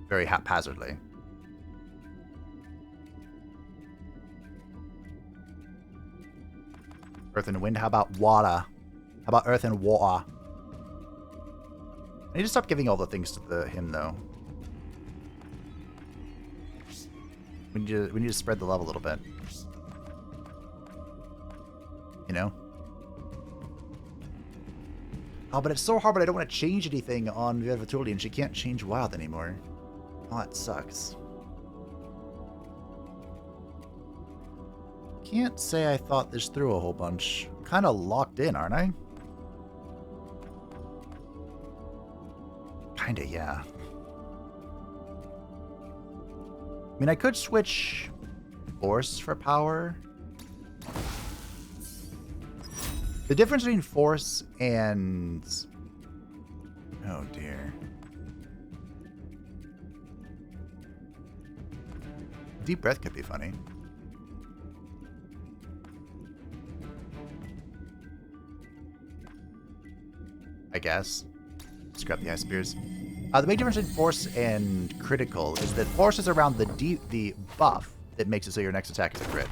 very haphazardly. Earth and wind. How about water? How about earth and water? I need to stop giving all the things to him, though. We need to spread the love a little bit. You know? Oh, but it's so hard, but I don't want to change anything on Vestigial, and she can't change wild anymore. Oh, that sucks. Can't say I thought this through a whole bunch. Kind of locked in, aren't I? Kinda, yeah. I mean, I could switch force for power. The difference between force and... Oh, dear. Deep breath could be funny. I guess. Scrap the ice spears. The big difference in force and critical is that force is around the buff that makes it so your next attack is a crit.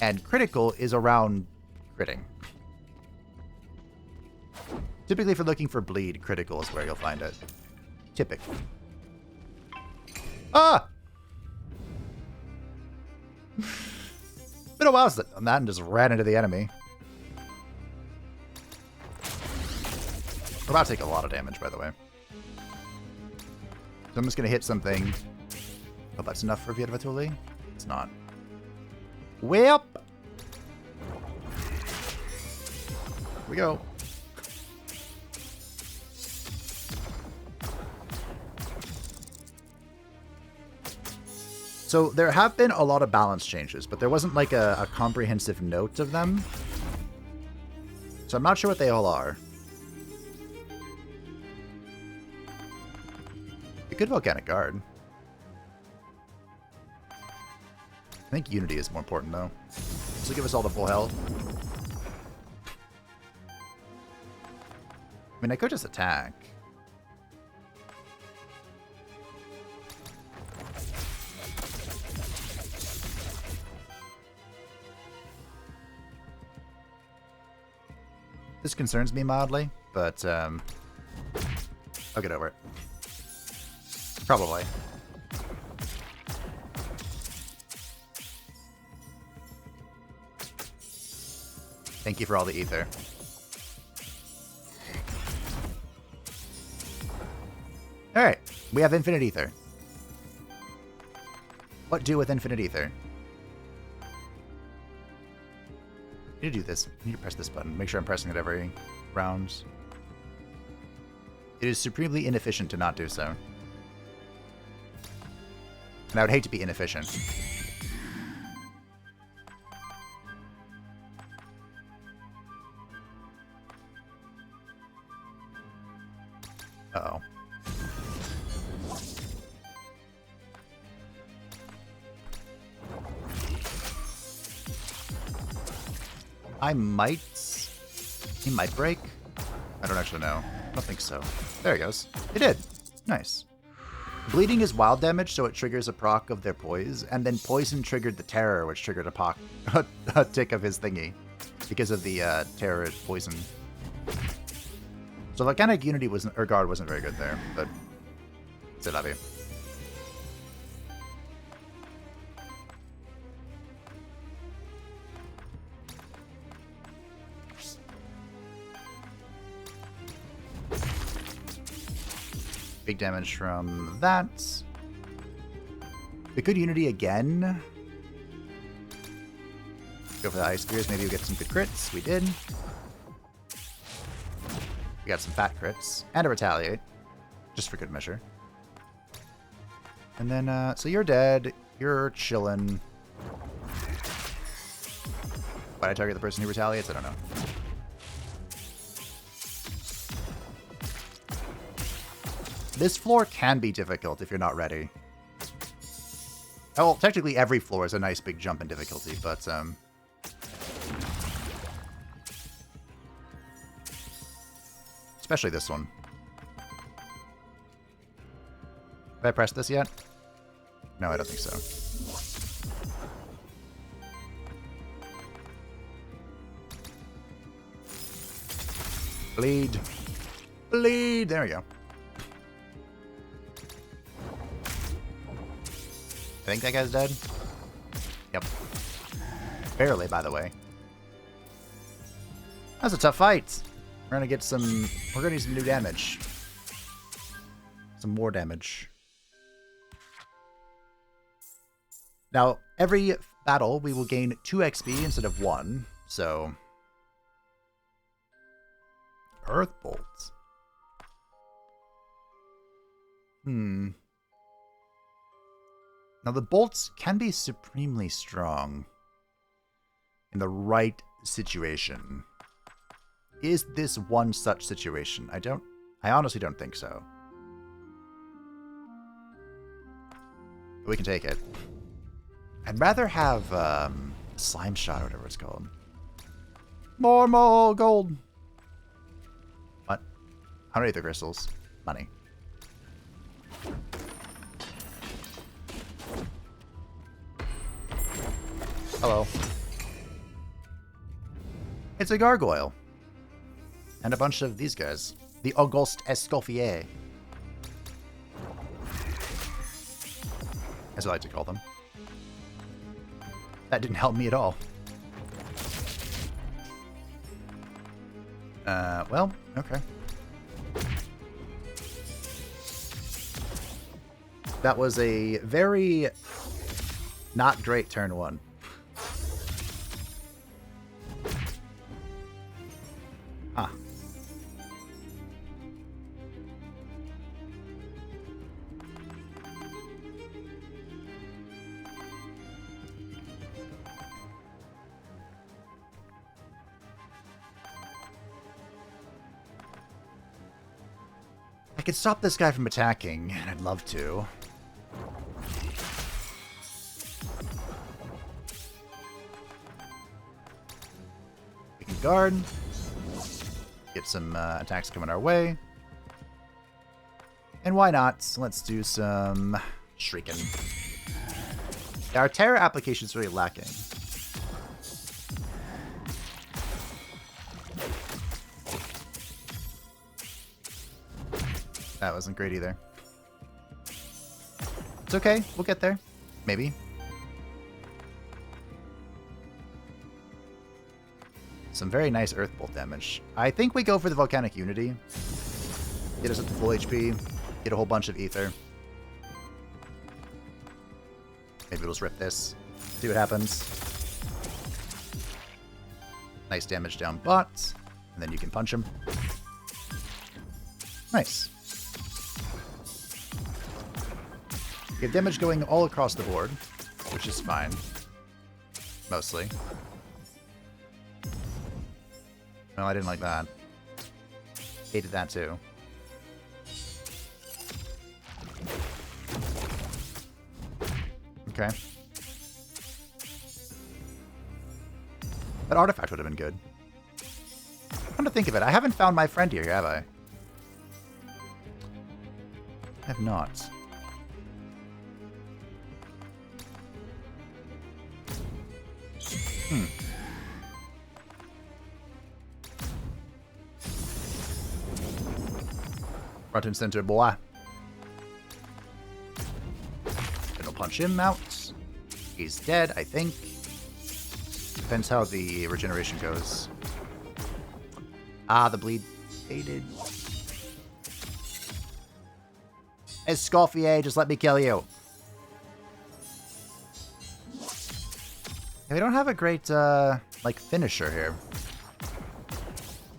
And critical is around critting. Typically, if you're looking for bleed, critical is where you'll find it. Typically. Ah! Been a while on that and just ran into the enemy. We're about to take a lot of damage, by the way. So I'm just going to hit something. Oh, that's enough for Vestigial? It's not. Well. Here we go. So there have been a lot of balance changes, but there wasn't like a comprehensive note of them. So I'm not sure what they all are. A good Volcanic Guard. I think Unity is more important, though. This will give us all the full health. I mean, I could just attack. This concerns me mildly, but I'll get over it. Probably. Thank you for all the ether. Alright, we have infinite ether. What do with infinite ether? I need to do this. I need to press this button. Make sure I'm pressing it every round. It is supremely inefficient to not do so. And I would hate to be inefficient. Uh-oh. He might break. I don't actually know. I don't think so. There he goes. It did. Nice. Bleeding is wild damage, so it triggers a proc of their poise, and then poison triggered the terror, which triggered a tick of his thingy because of the terror poison. So Volcanic Unity or Guard wasn't very good there, but c'est la vie. Big damage from that. We could Unity again. Go for the Ice Spears. Maybe we get some good crits. We did. We got some fat crits. And a Retaliate. Just for good measure. And then, so you're dead. You're chillin'. Why'd I target the person who retaliates? I don't know. This floor can be difficult if you're not ready. Well, technically every floor is a nice big jump in difficulty, but, especially this one. Have I pressed this yet? No, I don't think so. Bleed. Bleed! There we go. I think that guy's dead. Yep. Barely, by the way. That was a tough fight. We're gonna get some... We're gonna need some new damage. Some more damage. Now, every battle, we will gain 2 XP instead of 1. So... Earth bolts. Now, the bolts can be supremely strong in the right situation. Is this one such situation? I honestly don't think so. But we can take it. I'd rather have slime shot or whatever it's called. More gold. What? 100 ether crystals. Money. Hello. It's a gargoyle. And a bunch of these guys. The Auguste Escoffier. As I like to call them. That didn't help me at all. Well, okay. That was a very not great turn 1. Huh. I could stop this guy from attacking, and I'd love to. We can guard. Get some attacks coming our way. And why not? Let's do some shrieking. Our terror application is really lacking. That wasn't great either. It's okay. We'll get there. Maybe. Some very nice Earth Bolt damage. I think we go for the Volcanic Unity. Get us up to full HP. Get a whole bunch of Ether. Maybe we'll just rip this. See what happens. Nice damage down bot. And then you can punch him. Nice. You have damage going all across the board, which is fine. Mostly. No, I didn't like that. Hated that too. Okay. That artifact would have been good. Come to think of it, I haven't found my friend here, have I? I have not. Front and center, boy. Gonna punch him out. He's dead, I think. Depends how the regeneration goes. Ah, the bleed faded. Escoffier, just let me kill you. Yeah, we don't have a great, like, finisher here.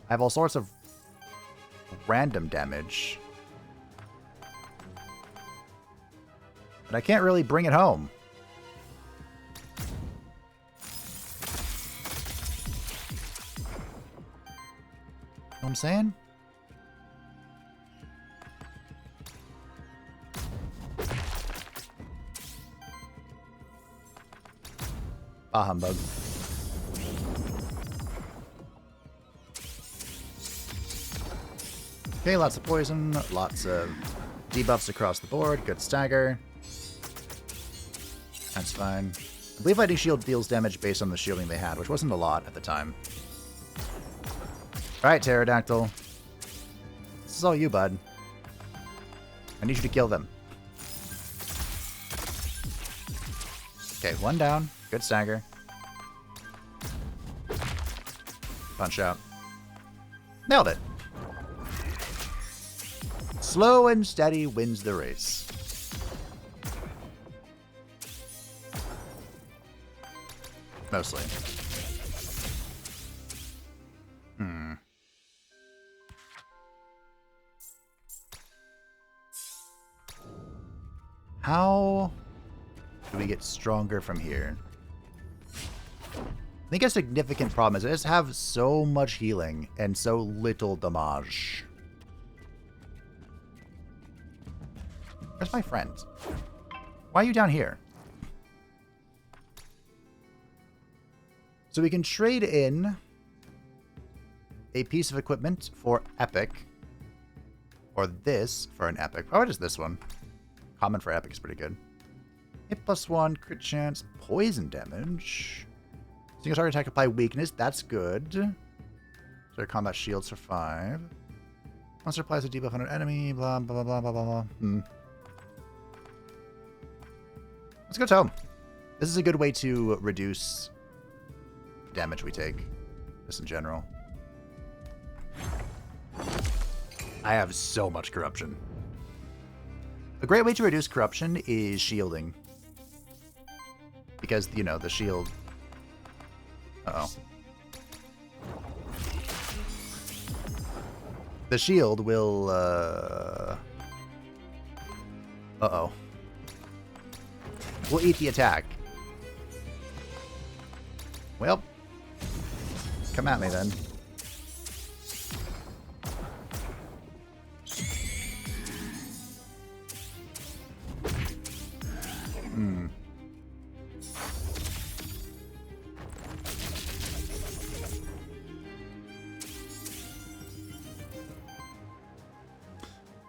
I have all sorts of random damage. But I can't really bring it home. Know what I'm saying? Ah, humbug. Okay, lots of poison, lots of debuffs across the board, good stagger. That's fine. I believe Lightning Shield deals damage based on the shielding they had, which wasn't a lot at the time. Alright, Pterodactyl. This is all you, bud. I need you to kill them. Okay, one down. Good stagger. Punch out. Nailed it. Slow and steady wins the race. Mostly. How do we get stronger from here? I think a significant problem is I just have so much healing and so little damage. Where's my friend? Why are you down here? So we can trade in a piece of equipment for epic. Or this for an epic. Oh, what is this one? Common for epic is pretty good. Hit +1, crit chance, poison damage. Single target attack apply weakness, that's good. So combat shields for 5. Monster applies a debuff on an enemy, blah blah blah blah blah blah. Let's go Tome. This is a good way to reduce damage we take, just in general. I have so much corruption. A great way to reduce corruption is shielding. Because, you know, the shield... Uh-oh. The shield will, Uh-oh. We'll eat the attack. Well, come at me then.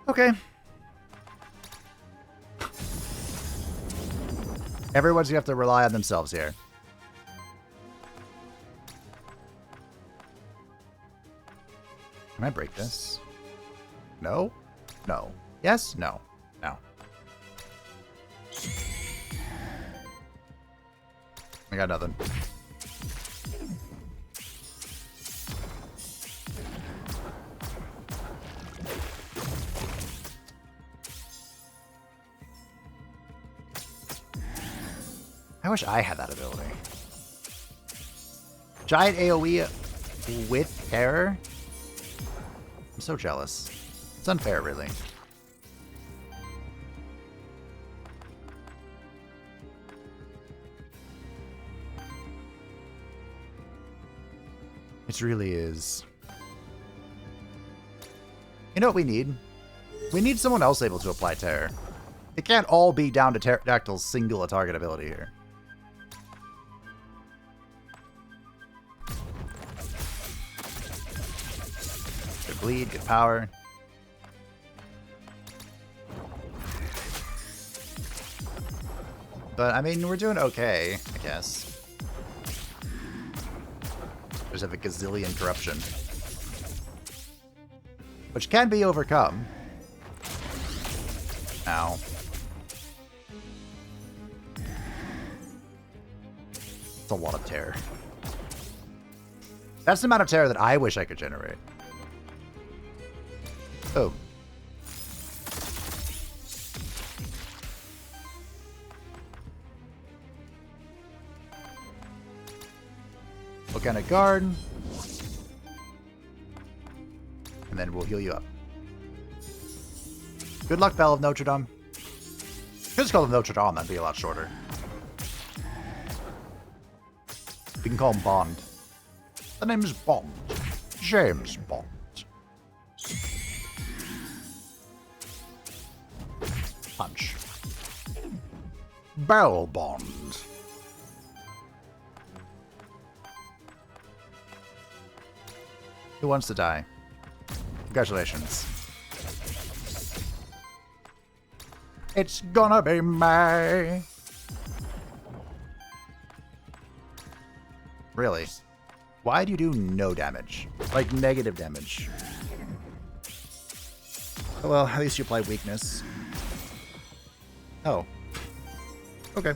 Okay. Everyone's gonna have to rely on themselves here. Can I break this? No? No. Yes? No. No. I got nothing. I wish I had that ability. Giant AoE with terror? I'm so jealous. It's unfair, really. It really is. You know what we need? We need someone else able to apply terror. It can't all be down to Pterodactyl's single target ability here. Good bleed, good power. But, I mean, we're doing okay, I guess. Just have a gazillion corruption. Which can be overcome. Ow. It's a lot of terror. That's the amount of terror that I wish I could generate. Oh. What kind of guard? And then we'll heal you up. Good luck, Belle of Notre Dame. Just call him Notre Dame, that'd be a lot shorter. You can call him Bond. The name is Bond. James Bond. Punch. Bell Bond. Who wants to die? Congratulations. It's gonna be me. Really? Why do you do no damage? Like, negative damage. Oh, well, at least you apply weakness. Oh. Okay.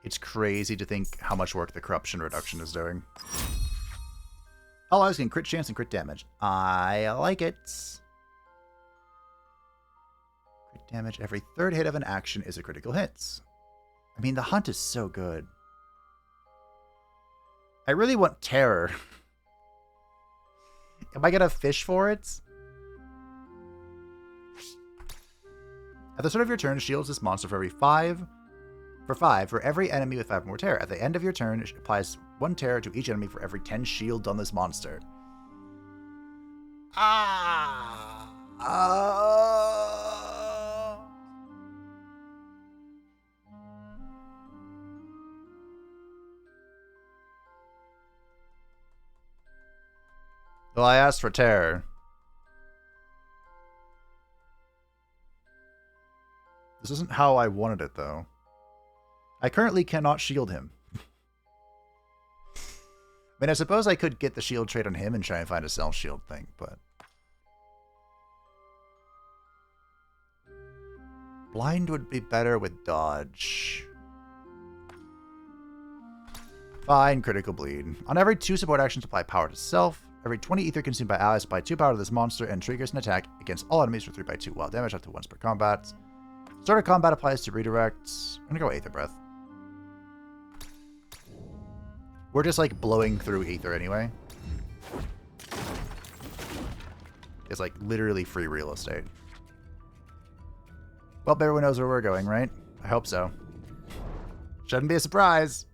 It's crazy to think how much work the corruption reduction is doing. Allies gain crit chance and crit damage. I like it. Crit damage. Every third hit of an action is a critical hit. I mean, the hunt is so good. I really want terror. Am I gonna fish for it? At the start of your turn, shields this monster for every 5. For every enemy with 5 more terror. At the end of your turn, it applies 1 terror to each enemy for every 10 shields on this monster. Well, I asked for terror. This isn't how I wanted it, though. I currently cannot shield him. I mean, I suppose I could get the shield trait on him and try and find a self-shield thing, but... Blind would be better with dodge. Fine, critical bleed. On every 2 support actions, apply power to self. Every 20 ether consumed by allies, apply 2 power to this monster and triggers an attack against all enemies for 3/2 wild damage up to once per combat. Start of combat applies to redirects. I'm gonna go Aether Breath. We're just like blowing through ether anyway. It's like literally free real estate. Well, everyone knows where we're going, right? I hope so. Shouldn't be a surprise.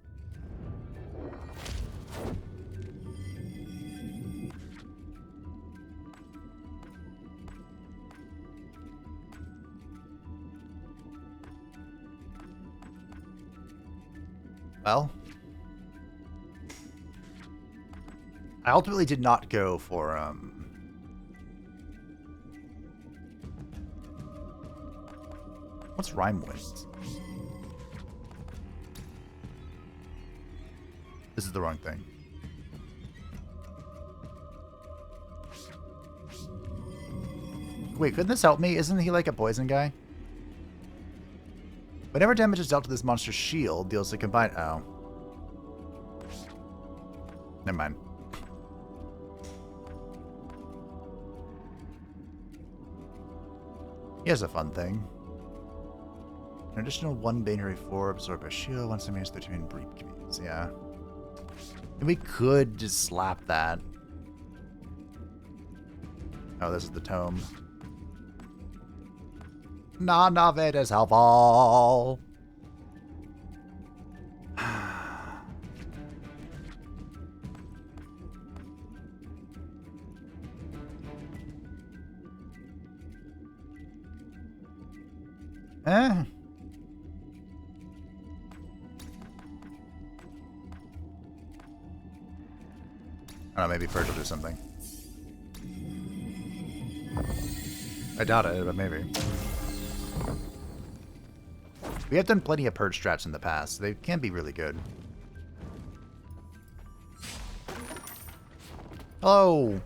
Well, I ultimately did not go for, what's Rhyme Winds? This is the wrong thing. Wait, couldn't this help me? Isn't he like a poison guy? Whenever damage is dealt to this monster's shield, deals a combined... Oh. Never mind. Here's a fun thing. An additional 1 binary 4 absorb a shield once it makes 13 brief commands. Yeah. And we could just slap that. Oh, this is the tome. None of it is helpful. I don't know, maybe Purge will do something. I doubt it, but maybe. We have done plenty of Purge strats in the past. They can be really good. Hello!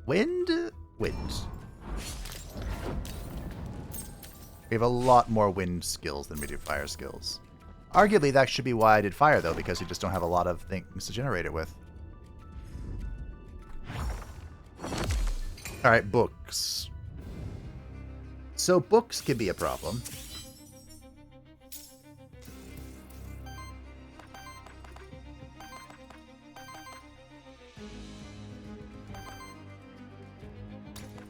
Wind? Wind. We have a lot more wind skills than we do fire skills. Arguably, that should be why I did fire, though, because you just don't have a lot of things to generate it with. Alright, books. So books can be a problem.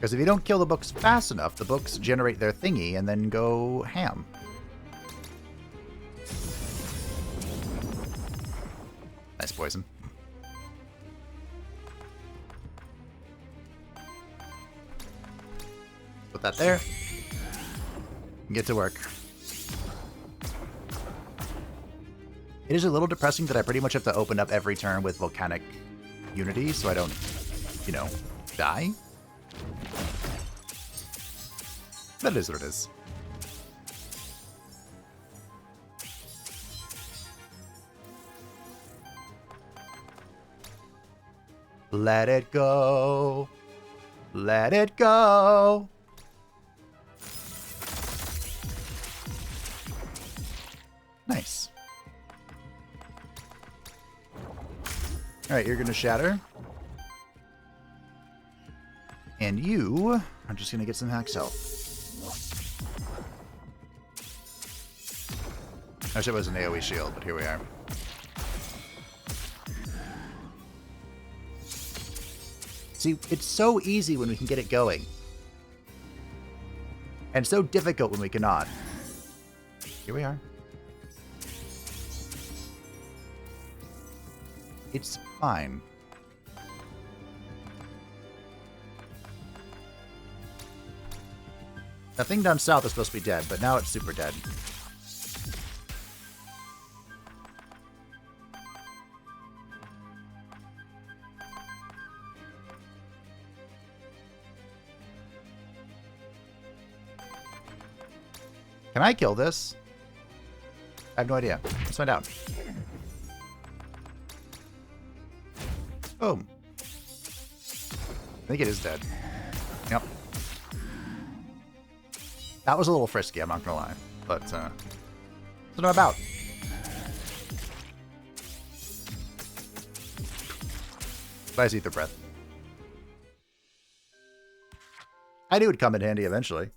Because if you don't kill the books fast enough, the books generate their thingy and then go ham. Nice poison. Put that there. Get to work. It is a little depressing that I pretty much have to open up every turn with volcanic unity so I don't, you know, die. That is what it is. Let it go. Let it go. Nice. Alright, you're gonna shatter. And you are just gonna get some hacks health. I wish it was an AoE shield, but here we are. See, it's so easy when we can get it going. And so difficult when we cannot. Here we are. It's fine. That thing down south is supposed to be dead, but now it's super dead. Can I kill this? I have no idea. Let's find out. Boom. I think it is dead. Yep. That was a little frisky, I'm not gonna lie. But, that's what I'm about. Nice ether breath. I knew it would come in handy eventually.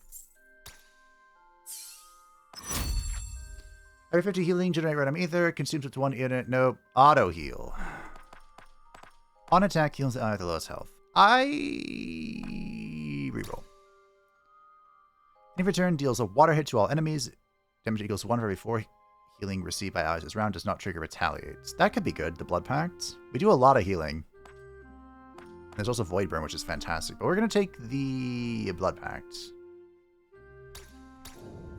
Every 50 healing, generate random ether, consumes with 1 unit, nope. Auto heal. On attack, heals the eye with the lowest health. I reroll. Any return deals a water hit to all enemies. Damage equals 1 for every 4 healing received by allies this round. Does not trigger retaliates. That could be good, the Blood Pact. We do a lot of healing. There's also Void Burn, which is fantastic. But we're going to take the Blood Pact.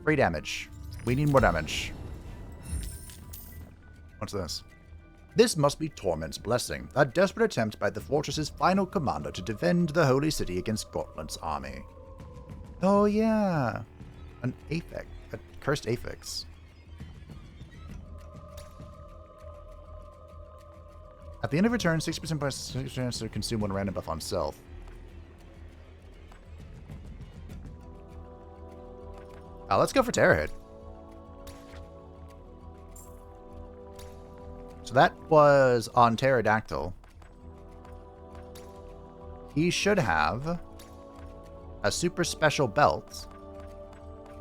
Free damage. We need more damage. What's this? This must be Torment's Blessing, a desperate attempt by the fortress's final commander to defend the Holy City against Gauntlet's army. Oh yeah, an Apex, a cursed Apex. At the end of a turn, 60% chance to consume 1 random buff on self. Let's go for Terror Hit. So that was on Pterodactyl. He should have a super special belt.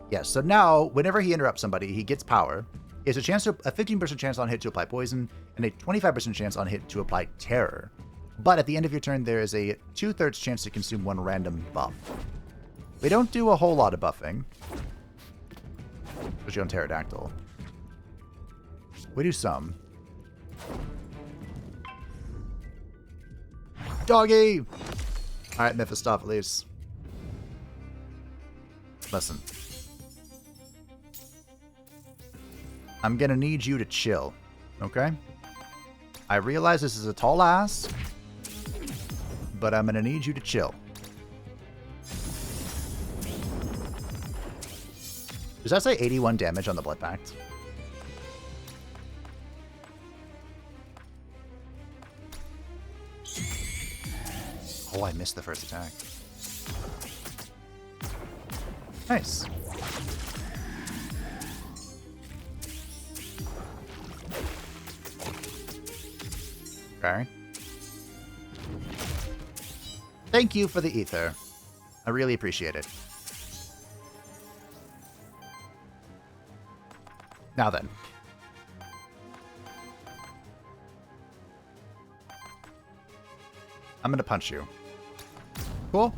Yes, so now, whenever he interrupts somebody, he gets power. He has a 15% chance on hit to apply poison, and a 25% chance on hit to apply terror. But at the end of your turn, there is a 2/3 chance to consume 1 random buff. We don't do a whole lot of buffing. Especially on Pterodactyl. We do some. Doggy! Alright, Mephistopheles. Listen. I'm gonna need you to chill, okay? I realize this is a tall ask, but I'm gonna need you to chill. Does that say 81 damage on the Blood Pact? Oh, I missed the first attack. Nice. Okay. Thank you for the ether. I really appreciate it. Now then. I'm gonna punch you. Cool.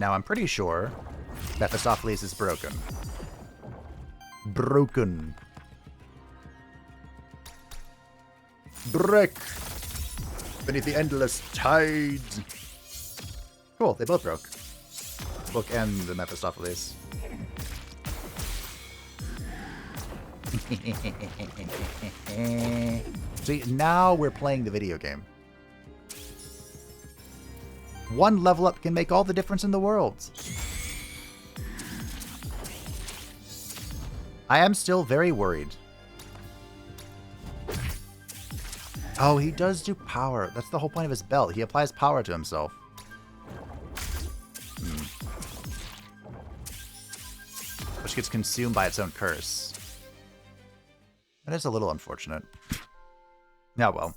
now I'm pretty sure Mephistopheles is broken. Broken. Break! Beneath the endless tides. Cool, they both broke. Book and the Mephistopheles. See, now we're playing the video game. One level up can make all the difference in the world. I am still very worried. Oh, he does do power. That's the whole point of his belt. He applies power to himself. Which gets consumed by its own curse. That is a little unfortunate. Now, well.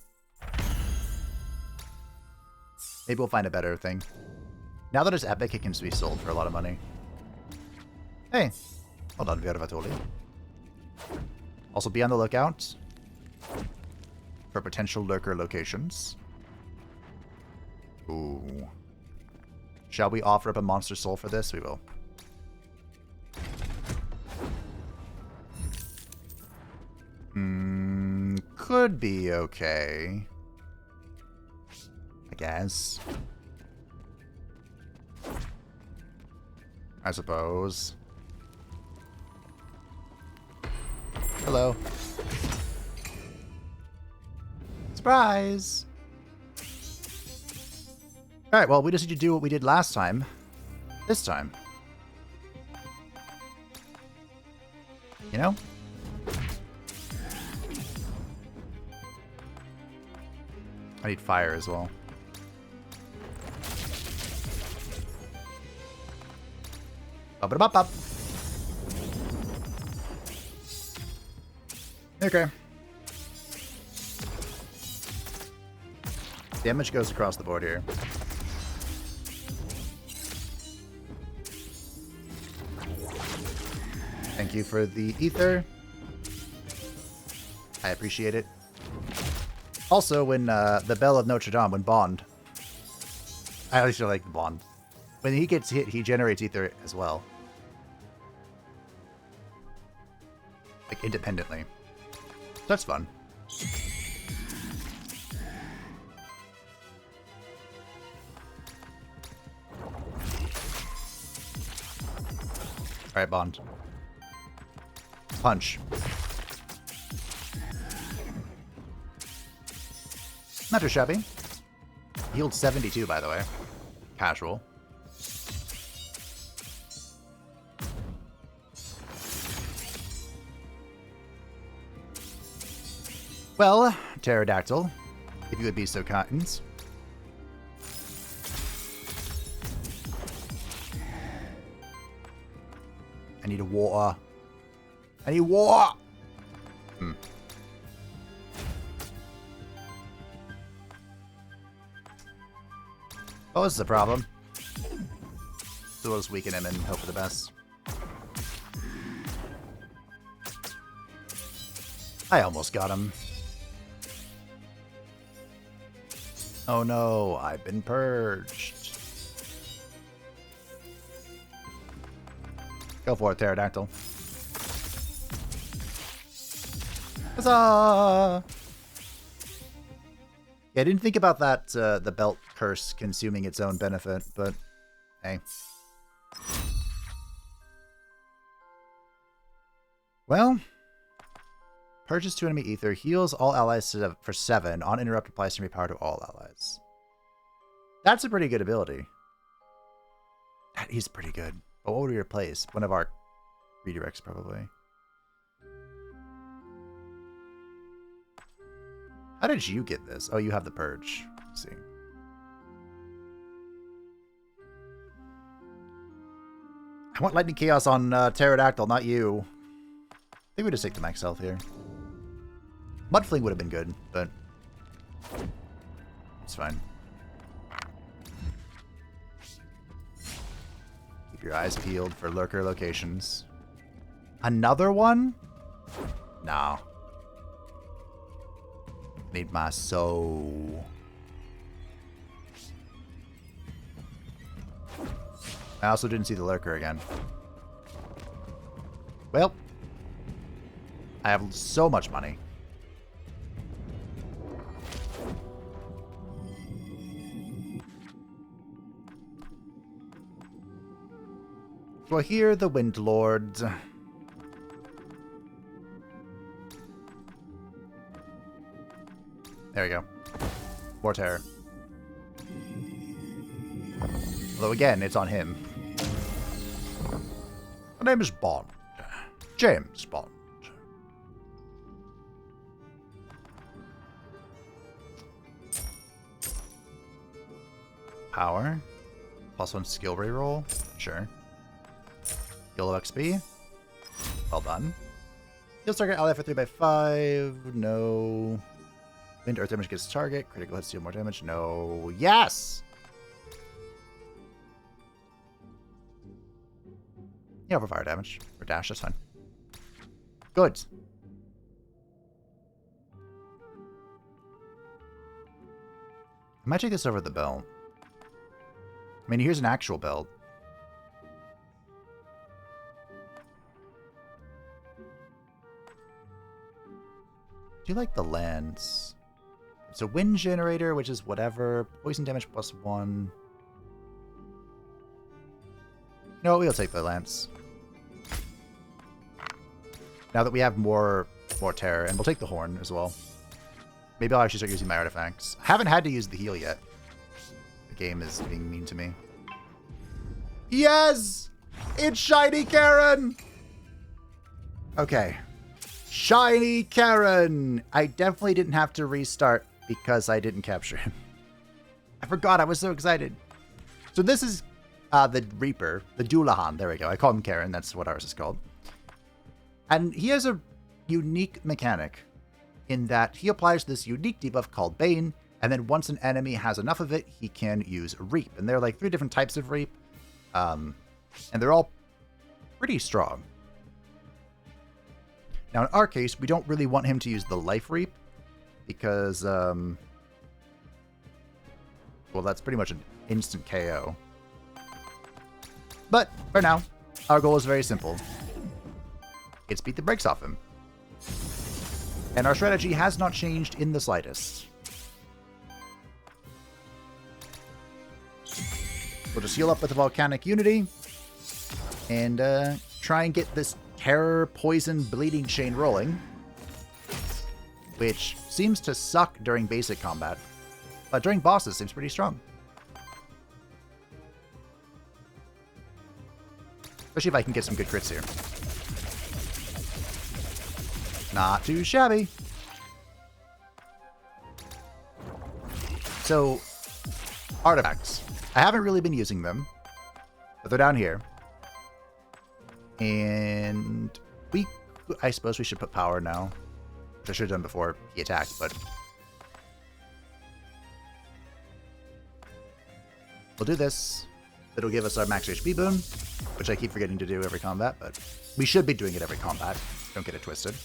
Maybe we'll find a better thing. Now that it's epic, it can be sold for a lot of money. Hey. Hold on, Vervatoli. Also, be on the lookout for potential lurker locations. Ooh. Shall we offer up a monster soul for this? We will. Could be okay. I guess. I suppose. Hello. Surprise! Alright, well, we just need to do what we did last time. This time. You know? I need fire as well. Up. Okay. Damage goes across the board here. Thank you for the ether. I appreciate it. Also, when the Bell of Notre Dame, when Bond. I actually like the Bond. When he gets hit, he generates ether as well. Like, independently. That's fun. Alright, Bond. Punch. Not too shabby. Healed 72, by the way. Casual. Well, Pterodactyl, if you would be so kind. I need water. I need water! Oh, this is a problem. So we'll just weaken him and hope for the best. I almost got him. Oh no, I've been purged. Go for it, Pterodactyl. Huzzah! Yeah, I didn't think about that, the belt curse consuming its own benefit, but hey. Well, purchase 2 enemy ether, heals all allies for 7, uninterrupted applies temporary power to all allies. That's a pretty good ability. That is pretty good. But what would we replace? One of our redirects, probably. How did you get this? Oh, you have the purge. Let's see. I want Lightning Chaos on Pterodactyl, not you. I think we just take the max health here. Mudfling would have been good, but it's fine. Keep your eyes peeled for lurker locations. Another one? No. Need my soul. I also didn't see the lurker again. Well, I have so much money. So here the Wind Lords. There we go. More terror. Although again, it's on him. My name is Bond. James Bond. Power. +1 skill reroll. Sure. YOLO XP. Well done. Heals target ally for 3/5. No. Wind earth damage gets target. Critical hits deal more damage. No. Yes! Yeah, over fire damage. Or dash, that's fine. Good. I might take this over the belt. I mean, here's an actual belt. Do you like the lance? It's a wind generator, which is whatever. Poison damage +1. No, we'll take the lance. Now that we have more terror, and we'll take the horn as well. Maybe I'll actually start using my artifacts. I haven't had to use the heal yet. The game is being mean to me. Yes! It's Shiny Karen! Okay. Shiny Karen! I definitely didn't have to restart because I didn't capture him. I forgot, I was so excited. So this is the Reaper, the Dullahan. There we go. I call him Karen, that's what ours is called. And he has a unique mechanic in that he applies this unique debuff called Bane, and then once an enemy has enough of it, he can use Reap. And there are like 3 different types of Reap, and they're all pretty strong. Now, in our case, we don't really want him to use the Life Reap, because, well, that's pretty much an instant KO. But, for now, our goal is very simple. It's beat the brakes off him. And our strategy has not changed in the slightest. We'll just heal up with the Volcanic Unity, and try and get this Terror, Poison, Bleeding chain rolling, which seems to suck during basic combat, but during bosses seems pretty strong. Especially if I can get some good crits here. Not too shabby. So, artifacts. I haven't really been using them, but they're down here. And I suppose we should put power now, which I should have done before he attacked, but we'll do this. It'll give us our max HP boon, which I keep forgetting to do every combat, but we should be doing it every combat. Don't get it twisted.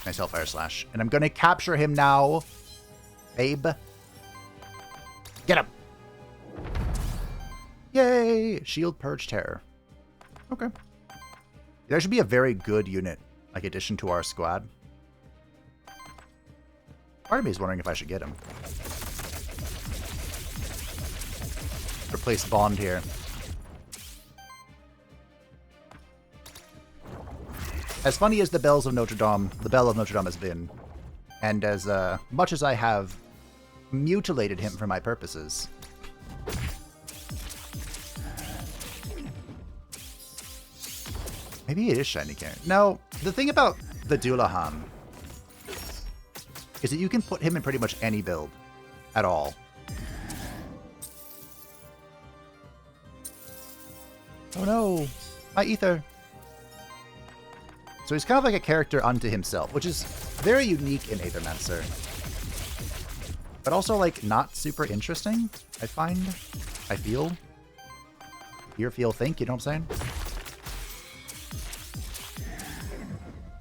Nice Hellfire Slash. And I'm going to capture him now. Babe. Get him! Yay! Shield Purge Terror. Okay. That should be a very good unit, like addition to our squad. Part of me is wondering if I should get him. Replace Bond here. As funny as the Bell of Notre Dame has been, and as much as I have mutilated him for my purposes, maybe it is Shiny Karen. No, the thing about the Dullahan is that you can put him in pretty much any build at all. Oh no, my ether. So he's kind of like a character unto himself, which is very unique in Aethermancer. But also, like, not super interesting, I find. I feel. Hear, feel, think, you know what I'm saying?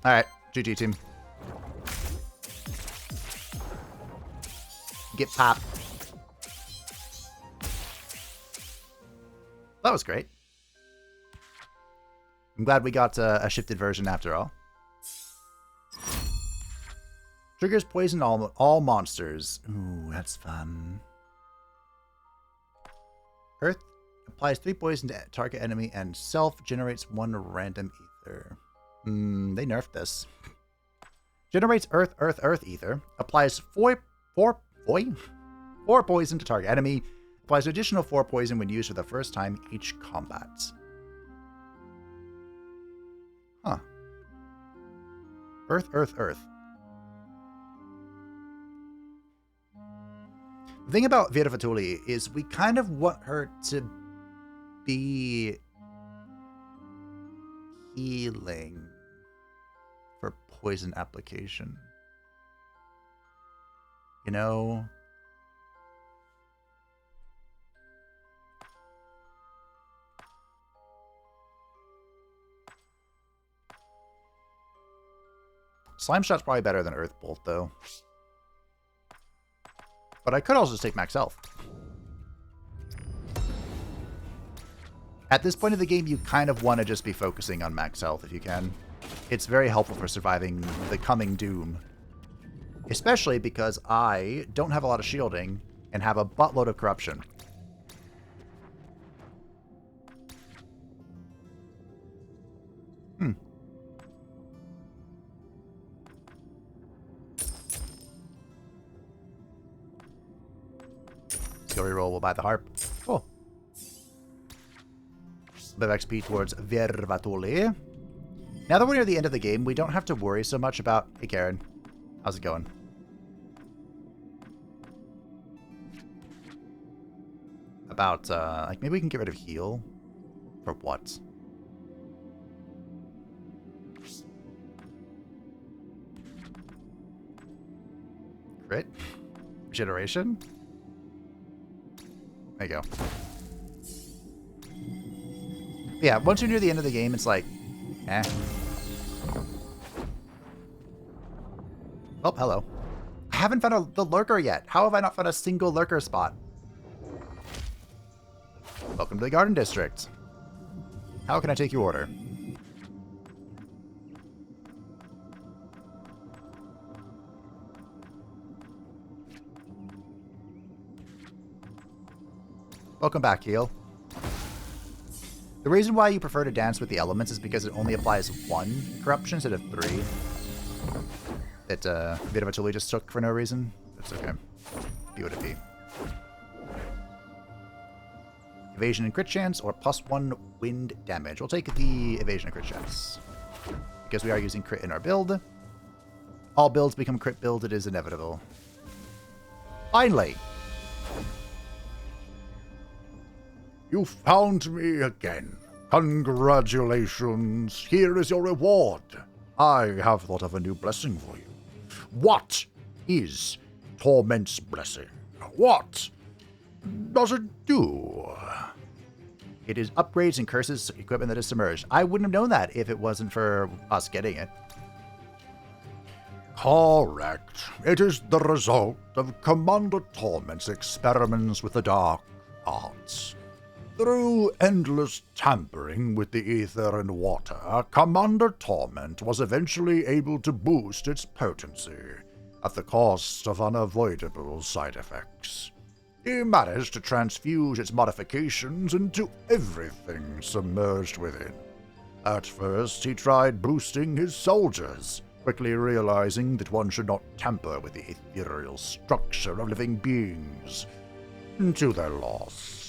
Alright, GG team. Get popped. That was great. I'm glad we got a shifted version after all. Triggers poison all monsters. Ooh, that's fun. Earth applies 3 poison to target enemy and self generates 1 random ether. They nerfed this. Generates earth ether. Applies 4 poison to target enemy. Applies additional 4 poison when used for the first time each combat. Huh. Earth. The thing about Viervatuli is we kind of want her to be healing for poison application. You know? Slime Shot's probably better than Earth Bolt, though. But I could also just take max health. At this point of the game, you kind of want to just be focusing on max health if you can. It's very helpful for surviving the coming doom. Especially because I don't have a lot of shielding and have a buttload of corruption. Skill reroll will buy the harp. Cool. Bit of XP towards Viervatuli. Now that we're near the end of the game, we don't have to worry so much about... Hey, Karen. How's it going? About, like, maybe we can get rid of heal. For what? Crit? Regeneration? There you go. Yeah, once you're near the end of the game, it's like, eh. Oh, hello. I haven't found the lurker yet. How have I not found a single lurker spot? Welcome to the Garden District. How can I take your order? Welcome back, Heel. The reason why you prefer to dance with the elements is because it only applies 1 corruption instead of 3. That Viervatuli just took for no reason. That's okay. Be what it be. Evasion and crit chance, or +1 wind damage. We'll take the evasion and crit chance. Because we are using crit in our build. All builds become crit build, it is inevitable. Finally! You found me again. Congratulations. Here is your reward. I have thought of a new blessing for you. What is Torment's blessing? What does it do? It is upgrades and curses equipment that is submerged. I wouldn't have known that if it wasn't for us getting it. Correct. It is the result of Commander Torment's experiments with the dark arts. Through endless tampering with the ether and water, Commander Torment was eventually able to boost its potency, at the cost of unavoidable side effects. He managed to transfuse its modifications into everything submerged within. At first, he tried boosting his soldiers, quickly realizing that one should not tamper with the ethereal structure of living beings, to their loss.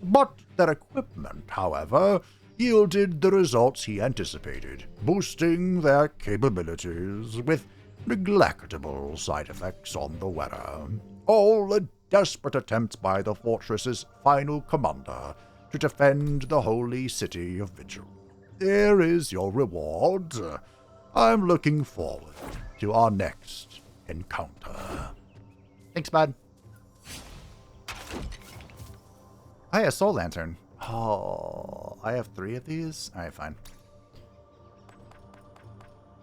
But their equipment, however, yielded the results he anticipated, boosting their capabilities with neglectable side effects on the wearer. All a desperate attempt by the fortress's final commander to defend the holy city of Vigil. There is your reward. I'm looking forward to our next encounter. Thanks, bud. Oh, yeah, Soul Lantern. Oh, I have 3 of these? Alright, fine.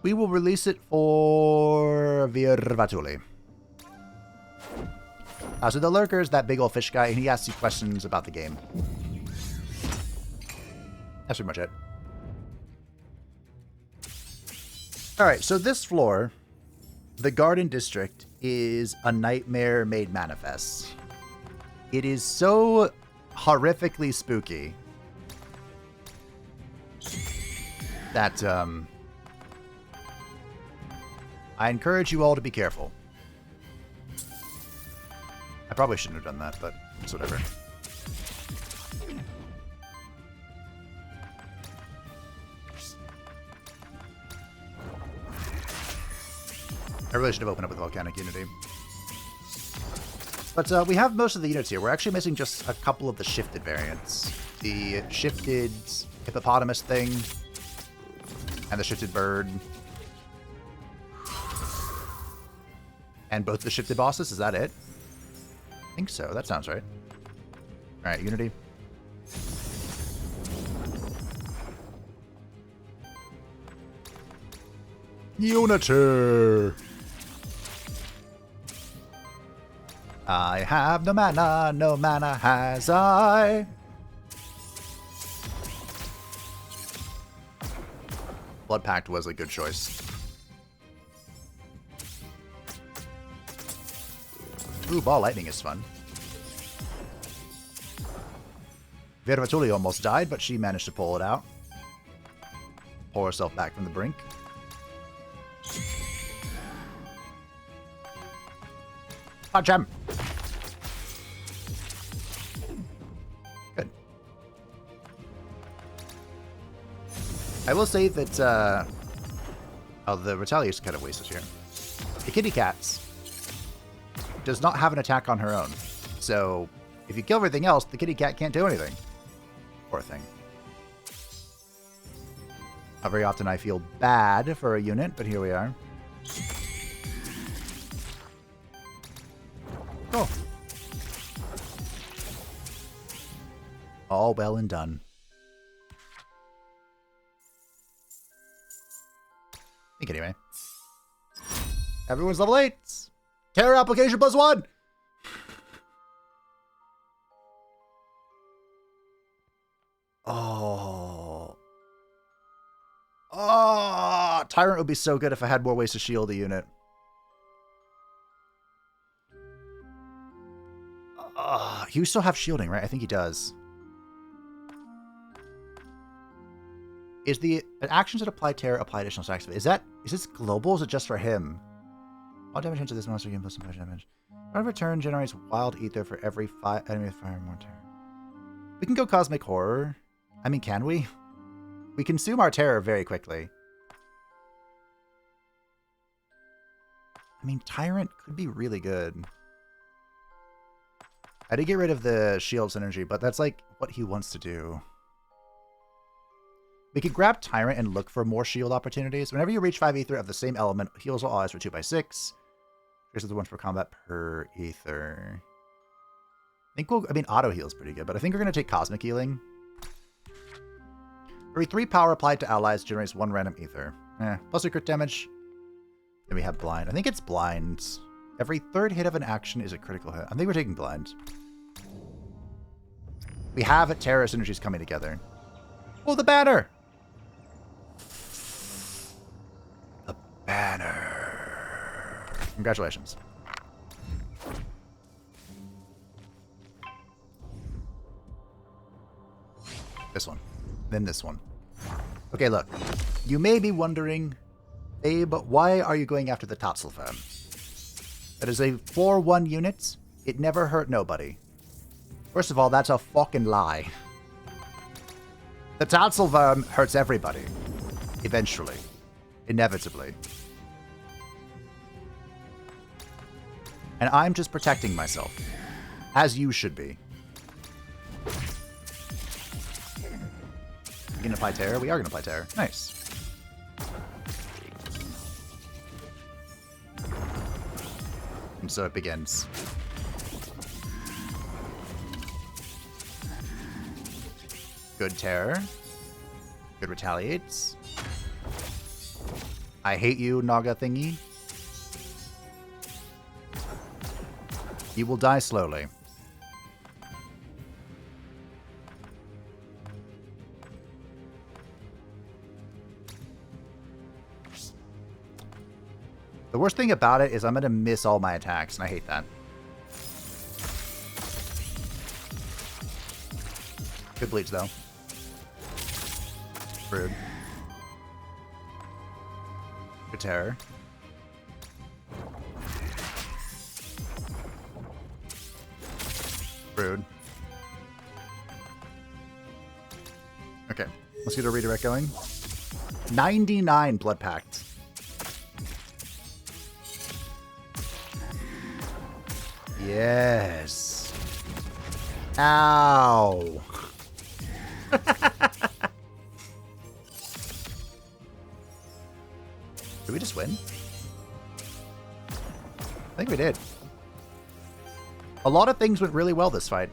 We will release it for Viervatuli. So the Lurker is that big old fish guy, and he asks you questions about the game. That's pretty much it. Alright, so this floor, the Garden District, is a nightmare made manifest. It is so horrifically spooky that I encourage you all to be careful. I probably shouldn't have done that, but it's whatever. I really should have opened up with Volcanic Unity. But we have most of the units here. We're actually missing just a couple of the shifted variants. The shifted hippopotamus thing and the shifted bird. And both the shifted bosses, is that it? I think so, that sounds right. Alright, Unity. Unity! I have no mana has I. Blood Pact was a good choice. Ooh, Ball Lightning is fun. Vervatuli almost died, but she managed to pull it out. Pull herself back from the brink. Punch him! Good. I will say that, oh, the Retaliation kind of wasted here. The Kitty Cats does not have an attack on her own. So, if you kill everything else, the Kitty Cat can't do anything. Poor thing. Not very often I feel bad for a unit, but here we are. Cool. All well and done. I think anyway. Everyone's level 8! Terror application +1! Oh. Oh, Tyrant would be so good if I had more ways to shield a unit. You still have shielding, right? I think he does. Is the actions that apply terror apply additional stacks? Is this global or is it just for him? All damage into this monster gain plus some damage. Whenever turn generates wild ether for every 5 enemy with fire more terror. We can go cosmic horror. I mean, can we? We consume our terror very quickly. I mean, Tyrant could be really good. I did get rid of the shield synergy, but that's like what he wants to do. We could grab Tyrant and look for more shield opportunities. Whenever you reach 5 ether of the same element, heals all allies for 2/6. Here's the ones for combat per ether. I mean, auto heal's pretty good, but I think we're going to take cosmic healing. Every 3 power applied to allies generates 1 random ether. Plus a crit damage. Then we have blind. I think it's blind. Every 3rd hit of an action is a critical hit. I think we're taking blind. We have terror synergies coming together. Oh, the banner! The banner. Congratulations. This one. Then this one. Okay, look. You may be wondering, Abe, why are you going after the Tatzelfirm? That is a 4-1 unit. It never hurt nobody. First of all, that's a fucking lie. The Tatzelfirm hurts everybody. Eventually. Inevitably. And I'm just protecting myself. As you should be. You gonna apply terror? We are gonna apply terror. Nice. And so it begins. Good terror. Good retaliates. I hate you, Naga thingy. You will die slowly. The worst thing about it is I'm going to miss all my attacks, and I hate that. Good bleach, though. Rude. Good terror. Rude. Okay, let's get a redirect going. 99 Blood Pact. Yes. Ow. Did we just win? I think we did. A lot of things went really well this fight.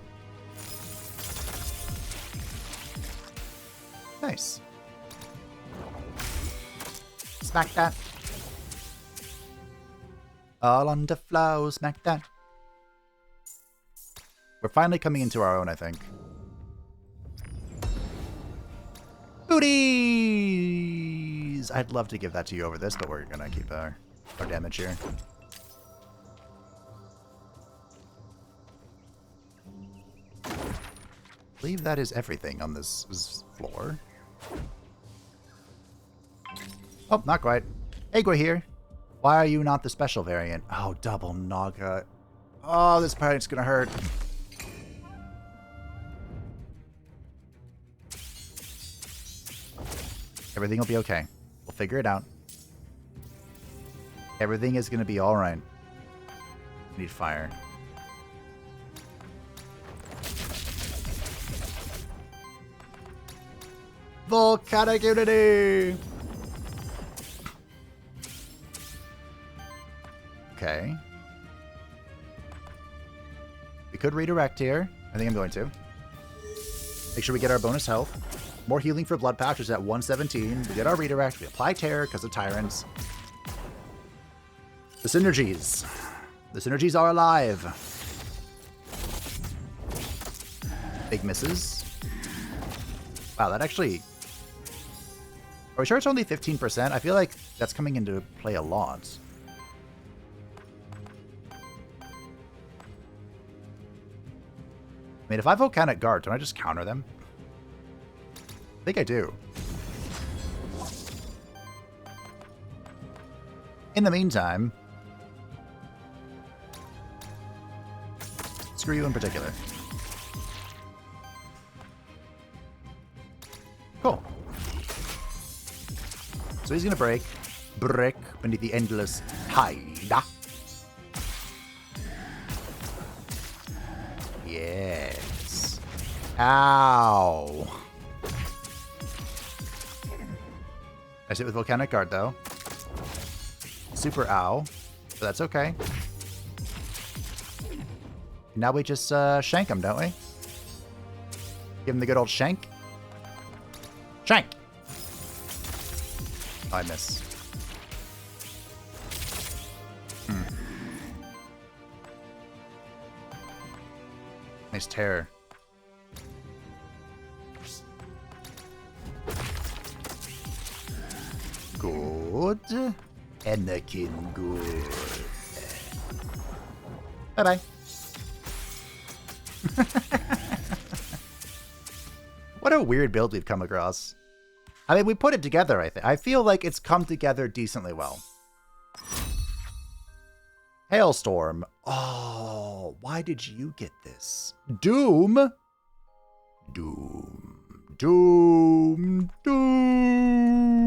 Nice. Smack that. All on the flow, smack that. We're finally coming into our own, I think. Booties! I'd love to give that to you over this, but we're gonna keep our damage here. I believe that is everything on this floor. Oh, not quite. Egwa here. Why are you not the special variant? Oh, double Naga. Oh, this part's gonna hurt. Everything will be okay. We'll figure it out. Everything is gonna be alright. Need fire. Volcanic Unity! Okay. We could redirect here. I think I'm going to. Make sure we get our bonus health. More healing for Blood Pact, which is at 117. We get our redirect. We apply Terror because of Tyrants. The synergies. The synergies are alive. Big misses. Wow, that actually... Are we sure it's only 15%? I feel like that's coming into play a lot. I mean, if I Volcanic Guard, don't I just counter them? I think I do. In the meantime, screw you in particular. Cool. So he's gonna break beneath the endless tide. Yes. Ow. I sit with Volcanic Guard, though. Super ow. But that's okay. Now we just shank him, don't we? Give him the good old shank. Shank! Oh, I miss. Nice terror. Good. Anakin, good. Bye-bye. What a weird build we've come across. I mean, we put it together, I think. I feel like it's come together decently well. Hailstorm. Oh, why did you get this? Doom. Doom. Doom. Doom.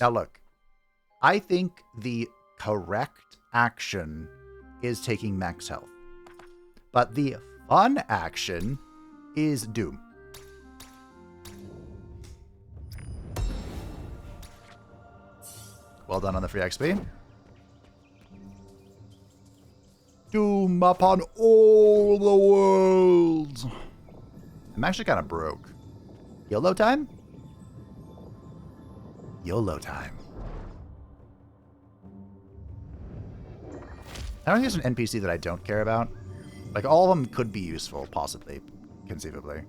Now look, I think the correct action is taking max health. But the fun action is Doom. Well done on the free XP. Doom upon all the worlds. I'm actually kind of broke. YOLO time? YOLO time. I don't think there's an NPC that I don't care about. Like, all of them could be useful, possibly, conceivably.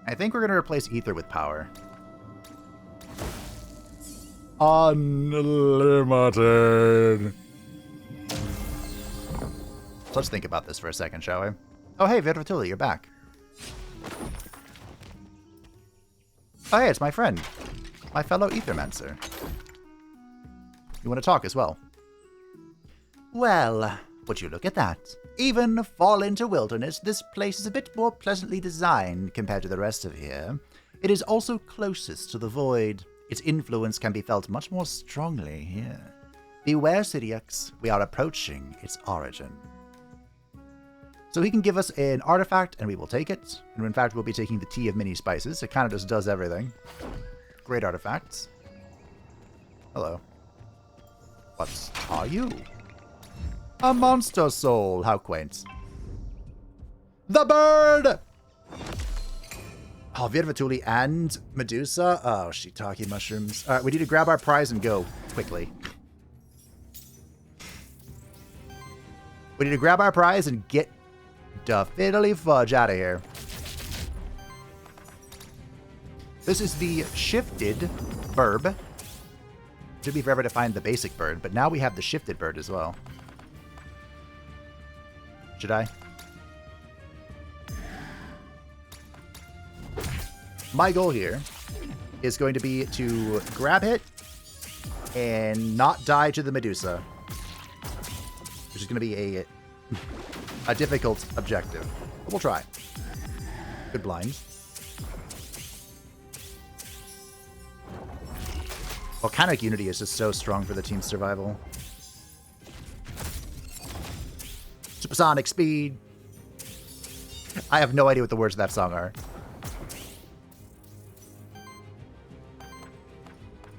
I think we're going to replace ether with power. Unlimited. So let's think about this for a second, shall we? Oh, hey, Virtuli, you're back. Oh, hey, it's my friend. My fellow Aethermancer. You want to talk as well? Well, would you look at that? Even fall into wilderness, this place is a bit more pleasantly designed compared to the rest of here. It is also closest to the void. Its influence can be felt much more strongly here. Beware, Syriax. We are approaching its origin. So he can give us an artifact, and we will take it. And in fact, we'll be taking the Tea of Many Spices. It kind of just does everything. Great artifacts. Hello. What are you? A monster soul. How quaint. The bird! Oh, Virtuli and Medusa. Oh, shiitake mushrooms. All right, we need to grab our prize and go quickly. We need to grab our prize and get the fiddly fudge out of here. This is the shifted verb. It took me forever to find the basic bird, but now we have the shifted bird as well. Should I? My goal here is going to be to grab it and not die to the Medusa, which is going to be a difficult objective. But we'll try. Good blind. Volcanic Unity is just so strong for the team's survival. Supersonic speed. I have no idea what the words of that song are.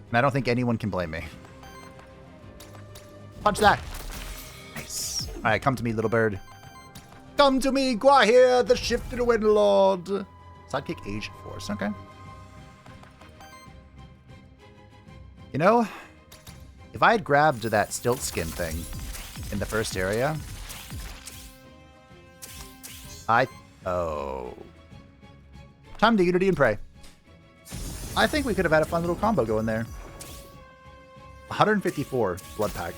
And I don't think anyone can blame me. Punch that. Nice. All right, come to me, little bird. Come to me, Gwahir, the shifted wind lord. Sidekick Age Force. Okay. You know, if I had grabbed that stilt skin thing in the first area, oh. Time to Unity and Pray. I think we could have had a fun little combo going there. 154 Blood Pact.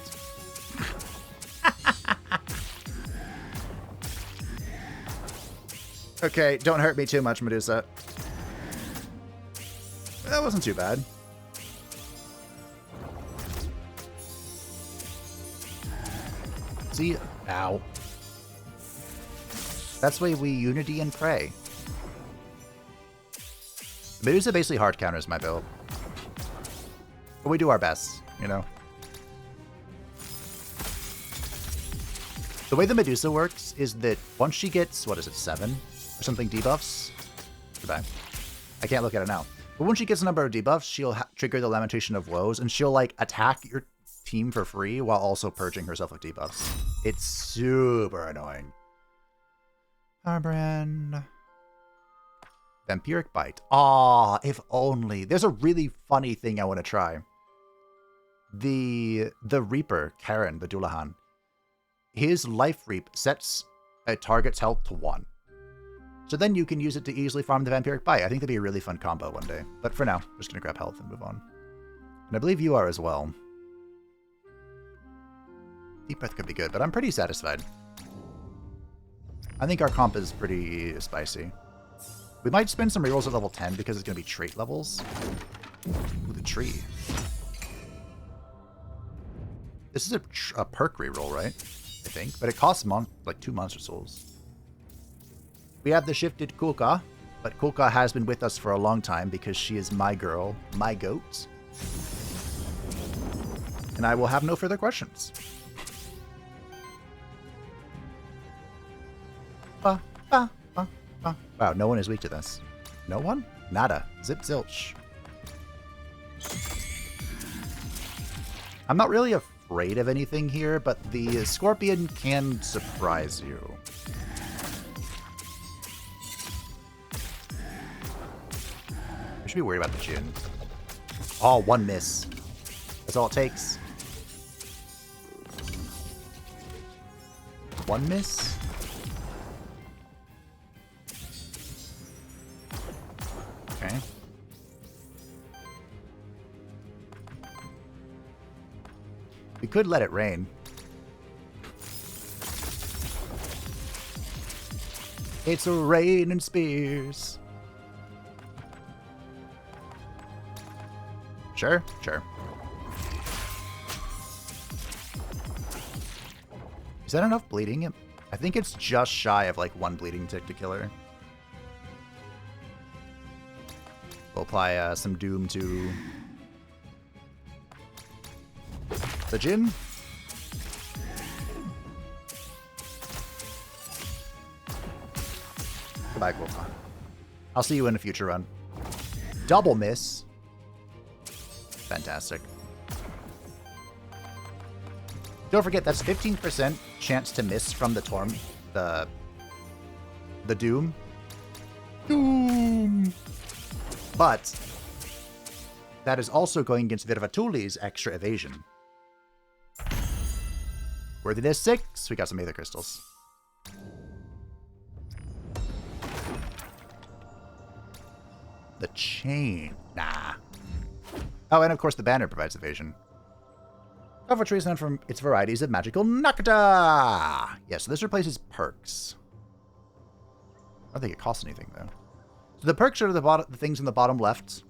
Okay, don't hurt me too much, Medusa. That wasn't too bad. See? Ow. That's why we Unity and Pray. Medusa basically hard counters my build. But we do our best, you know? The way the Medusa works is that once she gets, what is it, 7 or something debuffs? Goodbye. I can't look at it now. But once she gets a number of debuffs, she'll trigger the Lamentation of Woes, and she'll, like, attack your team for free while also purging herself of debuffs. It's super annoying. Arbrand. Vampiric Bite. Ah, if only. There's a really funny thing I want to try. The Reaper, Karen, the Dullahan. His Life Reap sets a target's health to 1. So then you can use it to easily farm the Vampiric Bite. I think that'd be a really fun combo one day. But for now, I'm just going to grab health and move on. And I believe you are as well. Deep Breath could be good, but I'm pretty satisfied. I think our comp is pretty spicy. We might spend some rerolls at level 10 because it's going to be trait levels. Ooh, the tree. This is a perk reroll, right? I think. But it costs like 2 monster souls. We have the shifted Kulka, but Kulka has been with us for a long time because she is my girl, my goat. And I will have no further questions. Wow, no one is weak to this. No one? Nada. Zip zilch. I'm not really afraid of anything here, but the Scorpion can surprise you. We should be worried about the Jinn. Oh, 1 miss. That's all it takes. 1 miss? could let it rain. It's a rain and spears. Sure, sure. Is that enough bleeding? I think it's just shy of like 1 bleeding tick to kill her. We'll apply some doom to the Jin. Goodbye, cool. I'll see you in a future run. Double miss. Fantastic. Don't forget, that's 15% chance to miss from the the Doom. Doom! But that is also going against Virvatuli's extra evasion. Worthiness 6. We got some Aether Crystals. The chain. Nah. Oh, and of course the banner provides evasion. Coffertree is known from its varieties of magical Nakata! Yeah, so this replaces perks. I don't think it costs anything, though. So the perks are the things in the bottom left.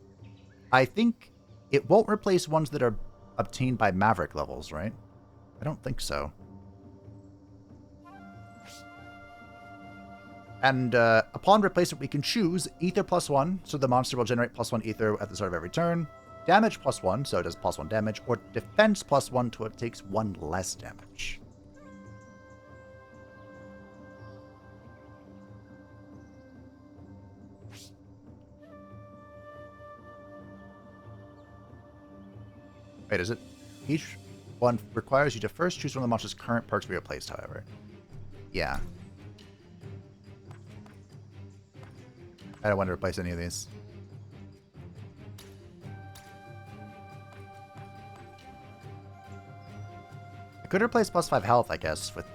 I think it won't replace ones that are obtained by Maverick levels, right? I don't think so. And upon replacement, we can choose Ether +1, so the monster will generate +1 Ether at the start of every turn. Damage +1, so it does +1 damage, or defense +1, so it takes 1 less damage. Wait, is it? Each one requires you to first choose one of the monster's current perks to be replaced, however. Yeah. I don't want to replace any of these. I could replace +5 health, I guess, with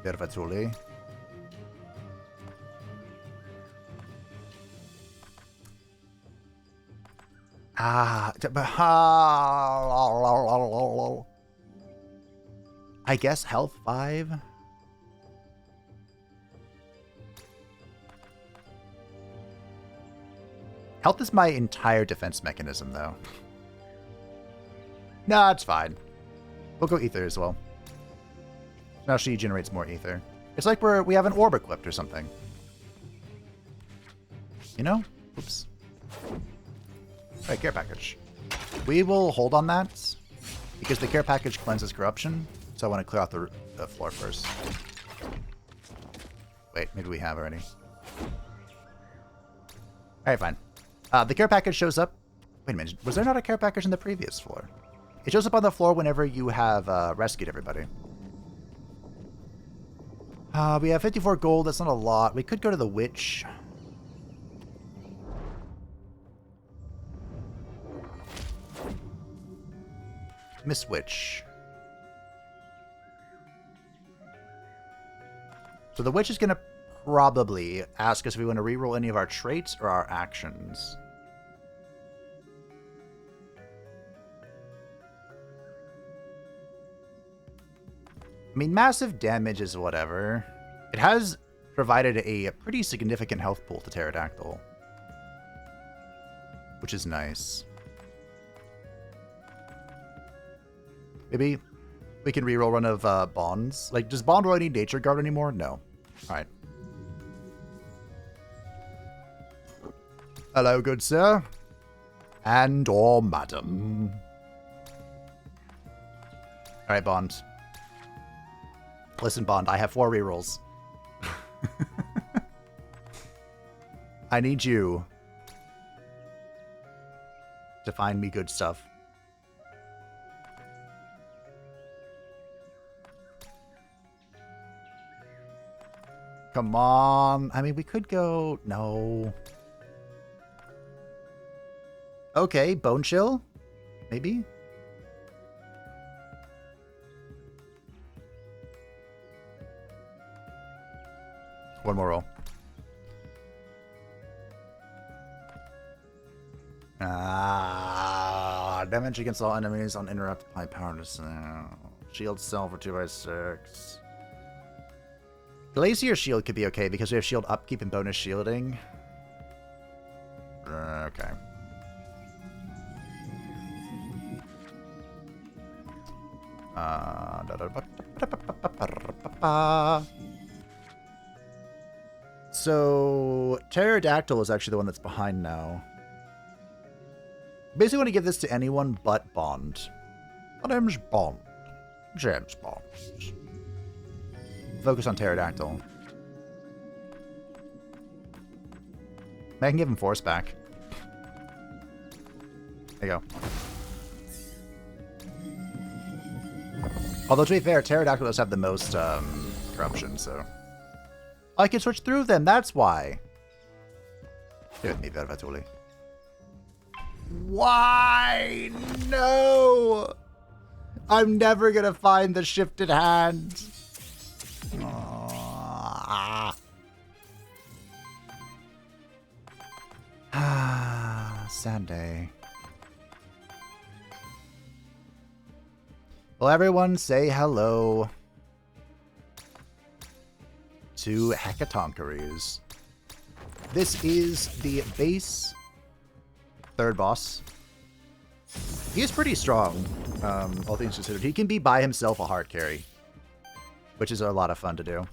Virvatuli. I guess health 5. Health is my entire defense mechanism, though. Nah, it's fine. We'll go Ether as well. Now she generates more Ether. It's like we have an orb equipped or something. You know? Oops. Alright, care package. We will hold on that, because the care package cleanses corruption, so I want to clear out the floor first. Wait, maybe we have already. Alright, fine. The care package shows up. Wait a minute, was there not a care package in the previous floor? It shows up on the floor whenever you have rescued everybody. We have 54 gold, that's not a lot. We could go to the witch. Miss Witch. So the witch is going to probably ask us if we want to reroll any of our traits or our actions. I mean, massive damage is whatever. It has provided a pretty significant health pool to Pterodactyl, which is nice. Maybe we can reroll one of Bond's. Like, does Bond really need Nature Guard anymore? No. Alright. Hello, good sir. And or madam. Alright, Bond. Listen, Bond, I have 4 rerolls. I need you to find me good stuff. Come on. I mean, we could go... No. Okay, Bone Chill? Maybe? One more roll. Damage against all enemies on interrupt apply power to... Shield cell for 2x6. Glacier shield could be okay because we have shield upkeep and bonus shielding. Okay. So Pterodactyl is actually the one that's behind now. Basically want to give this to anyone but Bond. My name's Bond. James Bond. Focus on Pterodactyl. I can give him force back. There you go. Although to be fair, Pterodactyl does have the most corruption, so I can switch through them. That's why. Stay with me, Vervatuli. Why? No! I'm never gonna find the shifted hand. Sad day. Well, everyone say hello to Hecatoncheries. This is the base third boss. He is pretty strong, all things considered. He can be by himself a hard carry, which is a lot of fun to do.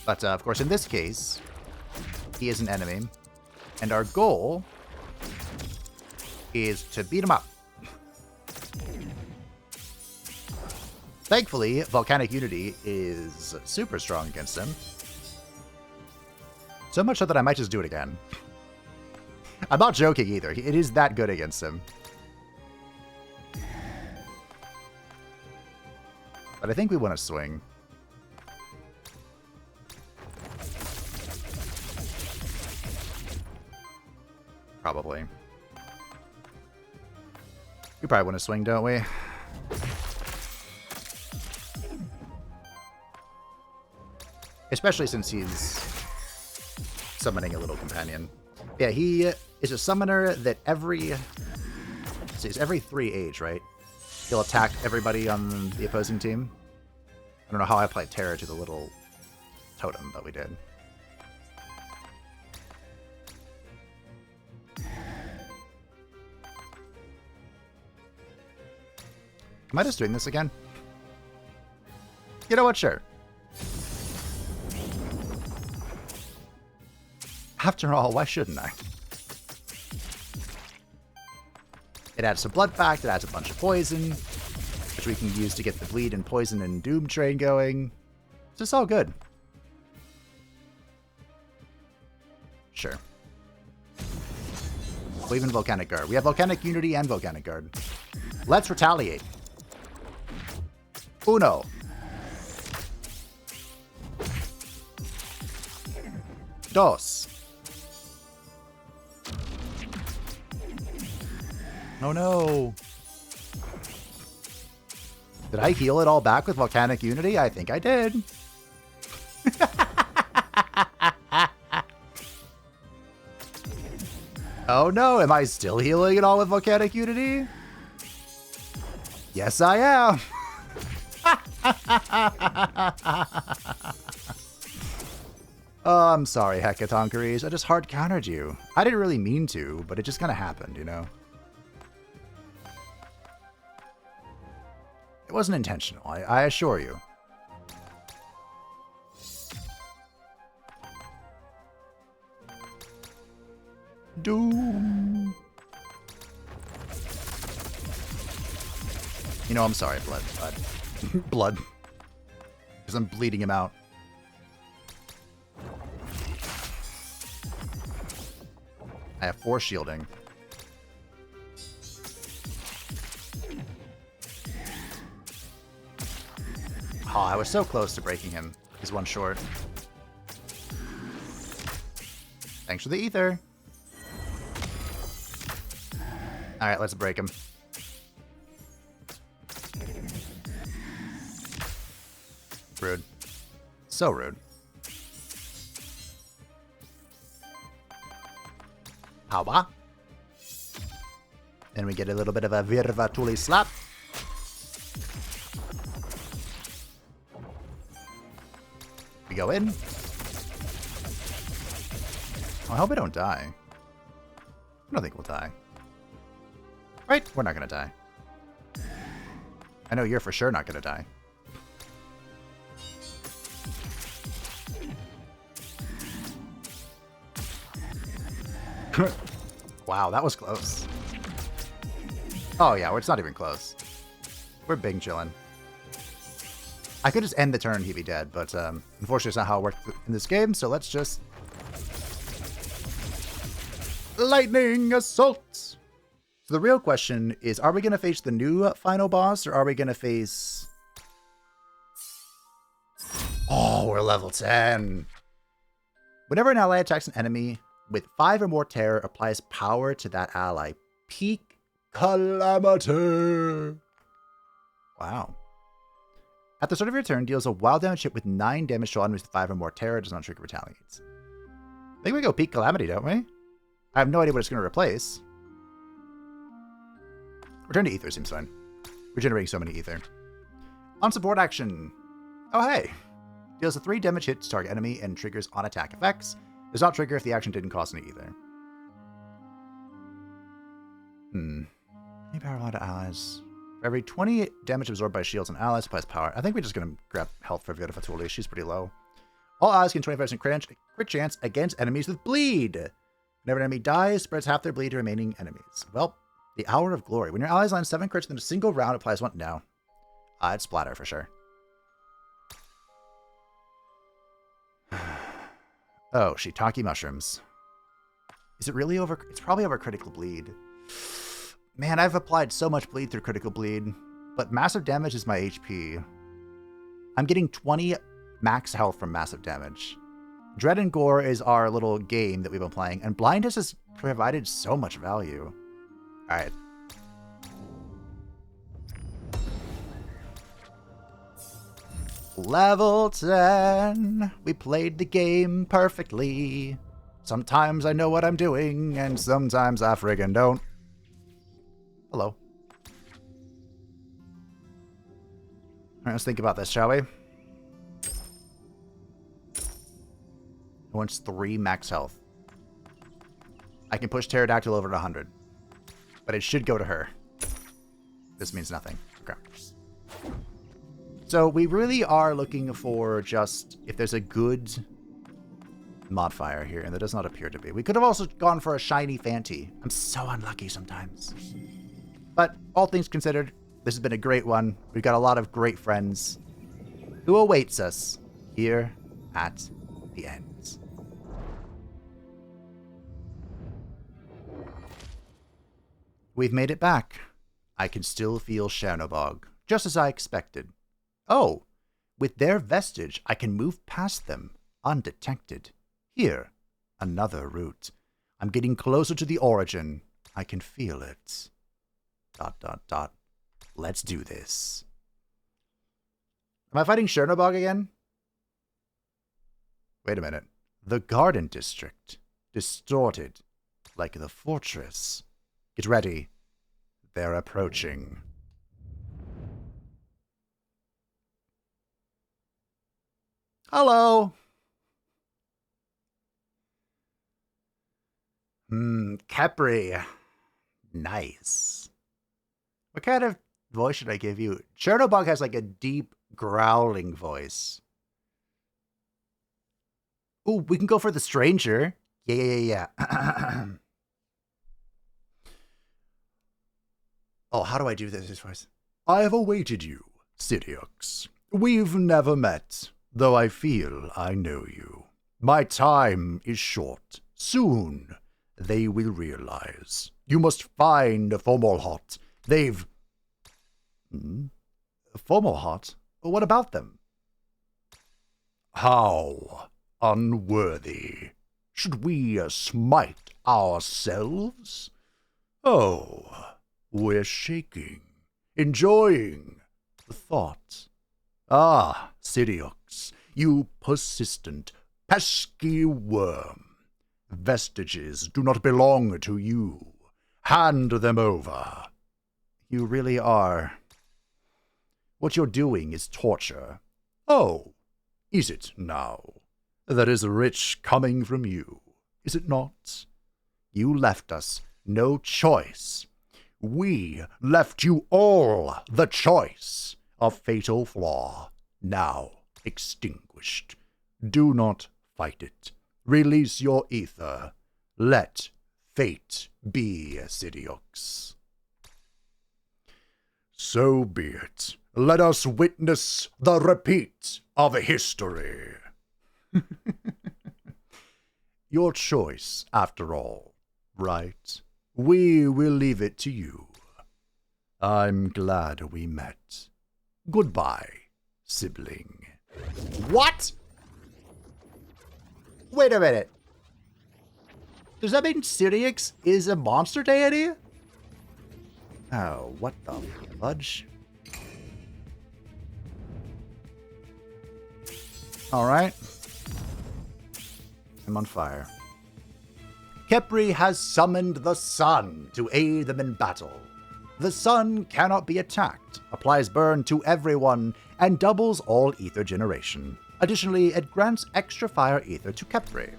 But, of course, in this case, he is an enemy. And our goal is to beat him up. Thankfully, Volcanic Unity is super strong against him. So much so that I might just do it again. I'm not joking either. It is that good against him. But I think we want to swing. Probably. We probably want to swing, don't we? Especially since he's summoning a little companion. Yeah, he is a summoner that every 3 age, right? He'll attack everybody on the opposing team. I don't know how I applied Terror to the little totem, but we did. Am I just doing this again? You know what? Sure. After all, why shouldn't I? It adds some blood back, it adds a bunch of poison, which we can use to get the bleed and poison and doom train going. It's just all good. Sure. Well, even Volcanic Guard. We have Volcanic Unity and Volcanic Guard. Let's retaliate. Uno. Dos. Oh no. Did I heal it all back with Volcanic Unity? I think I did. Oh no, am I still healing it all with Volcanic Unity? Yes, I am. Oh, I'm sorry, Hecatoncheries. I just hard countered you. I didn't really mean to, but it just kind of happened, you know? It wasn't intentional, I assure you. Doom. You know, I'm sorry, Blood. Blood. Because I'm bleeding him out. I have 4 shielding. Oh, I was so close to breaking him. He's 1 short. Thanks for the ether. Alright, let's break him. Rude. So rude. Awa. Then we get a little bit of a Virvatuli slap. We go in. I hope I don't die. I don't think we'll die. Right? We're not going to die. I know you're for sure not going to die. Wow, that was close. Oh yeah, it's not even close. We're big chillin'. I could just end the turn and he'd be dead, but unfortunately it's not how it worked in this game, so let's just... Lightning Assault! So the real question is, are we going to face the new final boss, or are we going to face... Oh, we're level 10! Whenever an ally attacks an enemy with 5 or more terror, applies power to that ally. Peak Calamity! Wow. At the start of your turn, deals a wild damage hit with 9 damage to all enemies with 5 or more terror, does not trigger retaliates. I think we go Peak Calamity, don't we? I have no idea what it's going to replace. Return to Ether seems fine. We're generating so many Ether. On support action. Oh, hey. Deals a 3 damage hit to target enemy and triggers on attack effects. Does not trigger if the action didn't cost any Ether. Any power allowed to allies. For every 20 damage absorbed by shields and allies, applies power. I think we're just going to grab health for Virvatuli. She's pretty low. All allies gain 25% crit chance against enemies with bleed. Whenever an enemy dies, spreads half their bleed to remaining enemies. Well, the Hour of Glory. When your allies land 7 crits within a single round, applies 1. No. It's splatter for sure. Oh, shiitake mushrooms. Is it really over? It's probably over critical bleed. Man, I've applied so much bleed through critical bleed, but massive damage is my HP. I'm getting 20 max health from massive damage. Dread and Gore is our little game that we've been playing, and Blindness has provided so much value. Alright. Level 10. We played the game perfectly. Sometimes I know what I'm doing, and sometimes I friggin' don't. Hello. Alright, let's think about this, shall we? It wants 3 max health. I can push Pterodactyl over to 100. But it should go to her. This means nothing. Okay. So we really are looking for just if there's a good modifier here, and there does not appear to be. We could have also gone for a shiny Fanti. I'm so unlucky sometimes. But all things considered, this has been a great one. We've got a lot of great friends who awaits us here at the end. We've made it back. I can still feel Chernobog, just as I expected. Oh, with their vestige, I can move past them, undetected. Here, another route. I'm getting closer to the origin. I can feel it. ... Let's do this. Am I fighting Chernobog again? Wait a minute. The Garden District. Distorted. Like the fortress. Get ready. They're approaching. Hello. Khepri. Nice. What kind of voice should I give you? Chernobog has like a deep growling voice. Ooh, we can go for the stranger. Yeah. Oh, how do I do this voice? I have awaited you, Sidiox. We've never met, though I feel I know you. My time is short. Soon, they will realize. You must find Fomalhaut. They've... Fomalhaut? What about them? How unworthy. Should we smite ourselves? Oh... We're shaking, enjoying the thought. Ah, Sidiox, you persistent, pesky worm. Vestiges do not belong to you. Hand them over. You really are. What you're doing is torture. Oh, is it now? That is rich coming from you, is it not? You left us no choice. We left you all the choice. A fatal flaw, now extinguished. Do not fight it. Release your ether. Let fate be, Sidiox. So be it. Let us witness the repeat of history. Your choice, after all, right? We will leave it to you. I'm glad we met. Goodbye, sibling. What? Wait a minute. Does that mean Sidiox is a monster deity? Oh, what the fudge? Alright. I'm on fire. Khepri has summoned the sun to aid them in battle. The sun cannot be attacked, applies burn to everyone, and doubles all ether generation. Additionally, it grants extra fire ether to Khepri.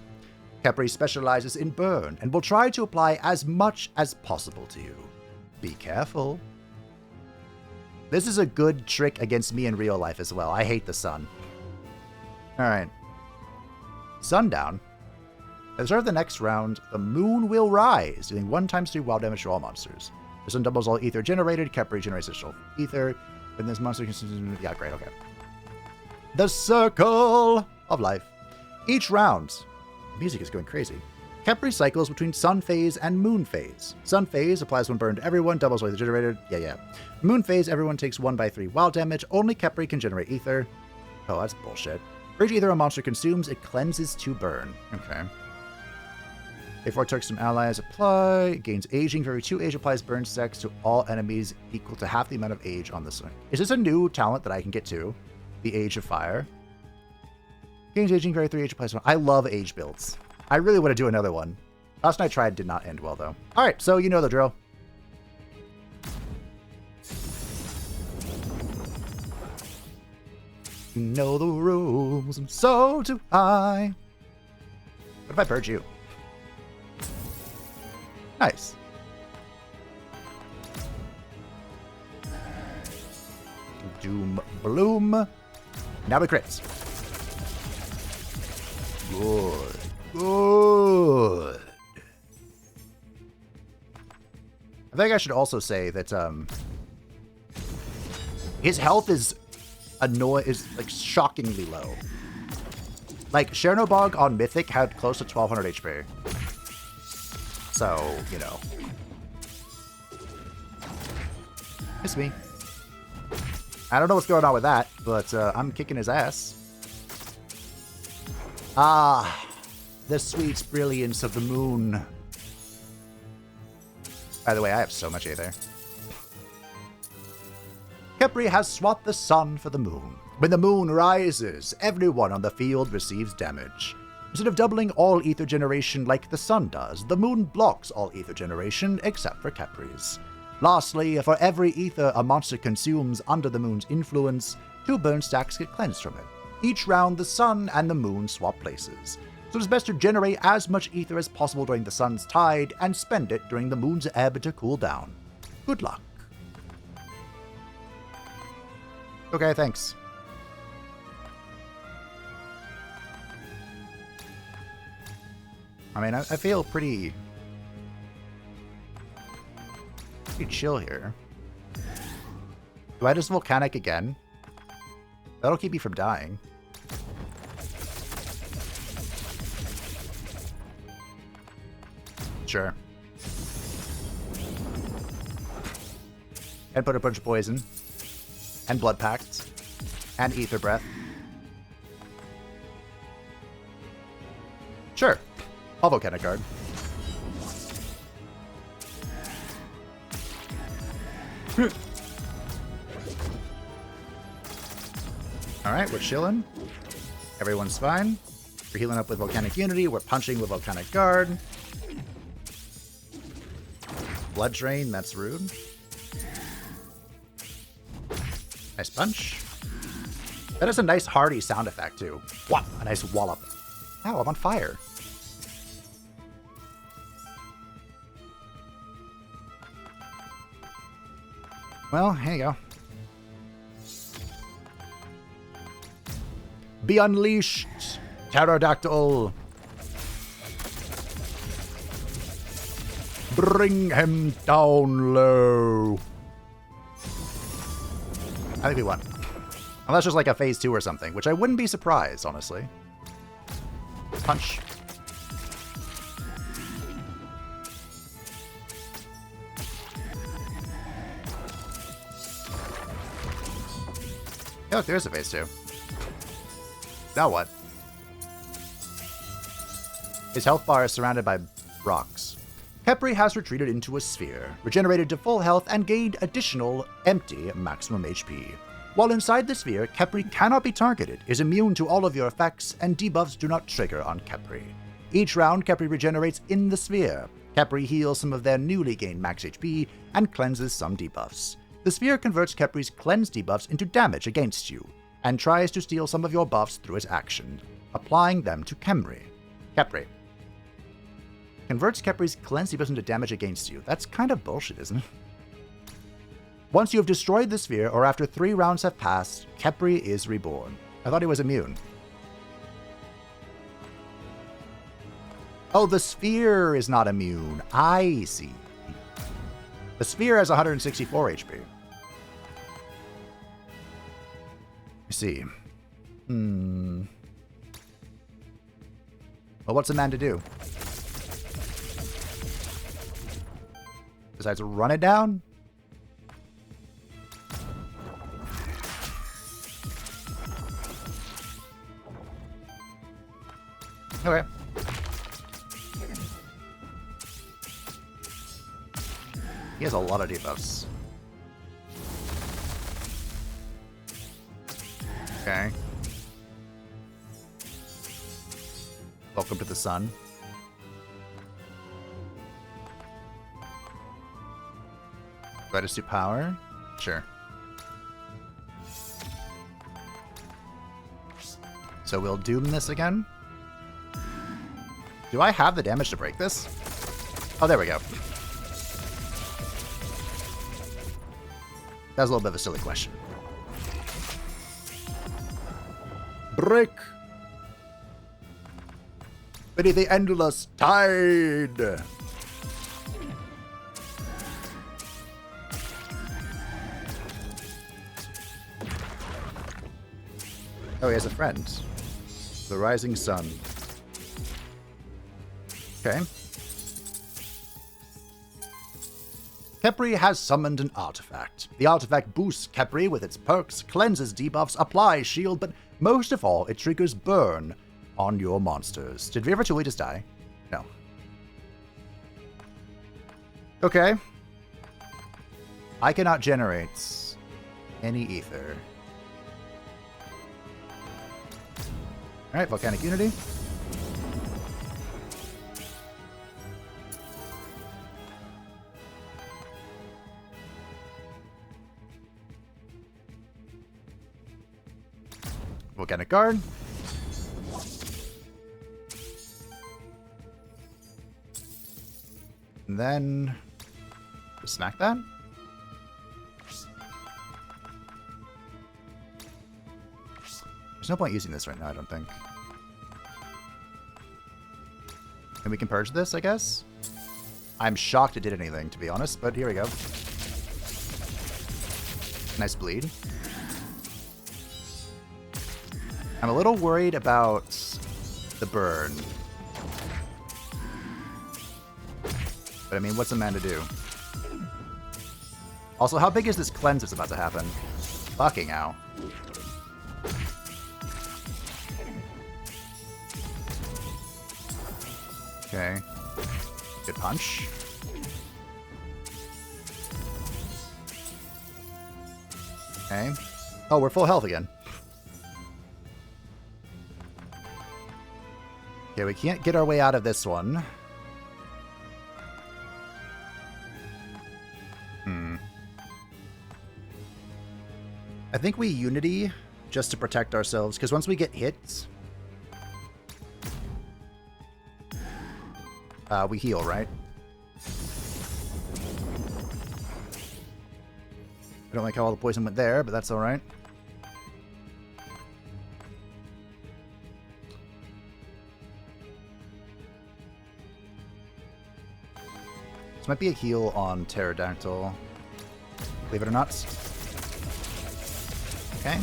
Khepri specializes in burn and will try to apply as much as possible to you. Be careful. This is a good trick against me in real life as well. I hate the sun. Alright. Sundown. At the start of the next round, the moon will rise, dealing 1x3 wild damage to all monsters. The sun doubles all ether generated. Khepri generates additional ether. When this monster can... Yeah, great, okay. The Circle of Life. Each round... The music is going crazy. Khepri cycles between Sun Phase and Moon Phase. Sun Phase applies one burn to everyone, doubles all ether generated. Yeah. Moon Phase, everyone takes 1/3 wild damage. Only Khepri can generate ether. Oh, that's bullshit. For each ether a monster consumes, it cleanses to burn. Okay. Before targets some allies apply, gains aging. For every 2 age applies burn stacks to all enemies equal to half the amount of age on this one. Is this a new talent that I can get to? The Age of Fire. Gains aging for every 3 age applies one. I love age builds. I really want to do another one. Last night I tried did not end well though. Alright, so you know the drill. You know the rules, and so do I. What if I purge you? Nice. Doom Bloom. Now we crits. Good. Good. I think I should also say that his health is like shockingly low. Like Chernobog on Mythic had close to 1200 HP. So, you know. It's me. I don't know what's going on with that, but I'm kicking his ass. Ah, the sweet brilliance of the moon. By the way, I have so much Aether. Khepri has swapped the sun for the moon. When the moon rises, everyone on the field receives damage. Instead of doubling all ether generation like the sun does, the moon blocks all ether generation except for Khepri's. Lastly, for every ether a monster consumes under the moon's influence, 2 burn stacks get cleansed from it. Each round, the sun and the moon swap places, so it's best to generate as much ether as possible during the sun's tide and spend it during the moon's ebb to cool down. Good luck. Okay, thanks. I mean, I feel pretty chill here. Do I just volcanic again? That'll keep me from dying. Sure. And put a bunch of poison. And blood pacts. And ether breath. Sure. I'll volcanic guard. Alright, we're chilling. Everyone's fine. We're healing up with Volcanic Unity. We're punching with Volcanic Guard. Blood Drain, that's rude. Nice punch. That is a nice hearty sound effect, too. What? A nice wallop. Ow, I'm on fire. Well, here you go. Be unleashed, pterodactyl. Bring him down low. I think we won. Unless there's like a phase 2 or something, which I wouldn't be surprised, honestly. Punch. Oh, look, there's a phase 2. Now what? His health bar is surrounded by rocks. Khepri has retreated into a sphere, regenerated to full health, and gained additional empty maximum HP. While inside the sphere, Khepri cannot be targeted, is immune to all of your effects, and debuffs do not trigger on Khepri. Each round, Khepri regenerates in the sphere. Khepri heals some of their newly gained max HP and cleanses some debuffs. The sphere converts Khepri's cleanse debuffs into damage against you, and tries to steal some of your buffs through its action, applying them to Khepri. Converts Khepri's cleanse debuffs into damage against you. That's kind of bullshit, isn't it? Once you have destroyed the sphere, or after 3 rounds have passed, Khepri is reborn. I thought he was immune. Oh, the sphere is not immune. I see. The sphere has 164 HP. I see. Well, what's a man to do? Besides run it down? Okay. He has a lot of debuffs. Okay. Welcome to the sun. Do I just do power? Sure. So we'll doom this again. Do I have the damage to break this? Oh, there we go. That was a little bit of a silly question. Break! Beneath the endless tide! Oh, he has a friend. The rising sun. Okay. Khepri has summoned an artifact. The artifact boosts Khepri with its perks, cleanses debuffs, applies shield, but most of all, it triggers burn on your monsters. Did we ever truly just die? No. Okay. I cannot generate any ether. Alright, Volcanic Unity. Volcanic Guard. And then smack that. There's no point using this right now, I don't think. And we can purge this, I guess? I'm shocked it did anything, to be honest, but here we go. Nice bleed. I'm a little worried about the burn. But I mean, what's a man to do? Also, how big is this cleanse that's about to happen? Fucking ow. Okay. Good punch. Okay. Oh, we're full health again. Okay, we can't get our way out of this one. I think we Unity just to protect ourselves, because once we get hit, we heal, right? I don't like how all the poison went there, but that's alright. This might be a heal on Pterodactyl. Believe it or not. Okay.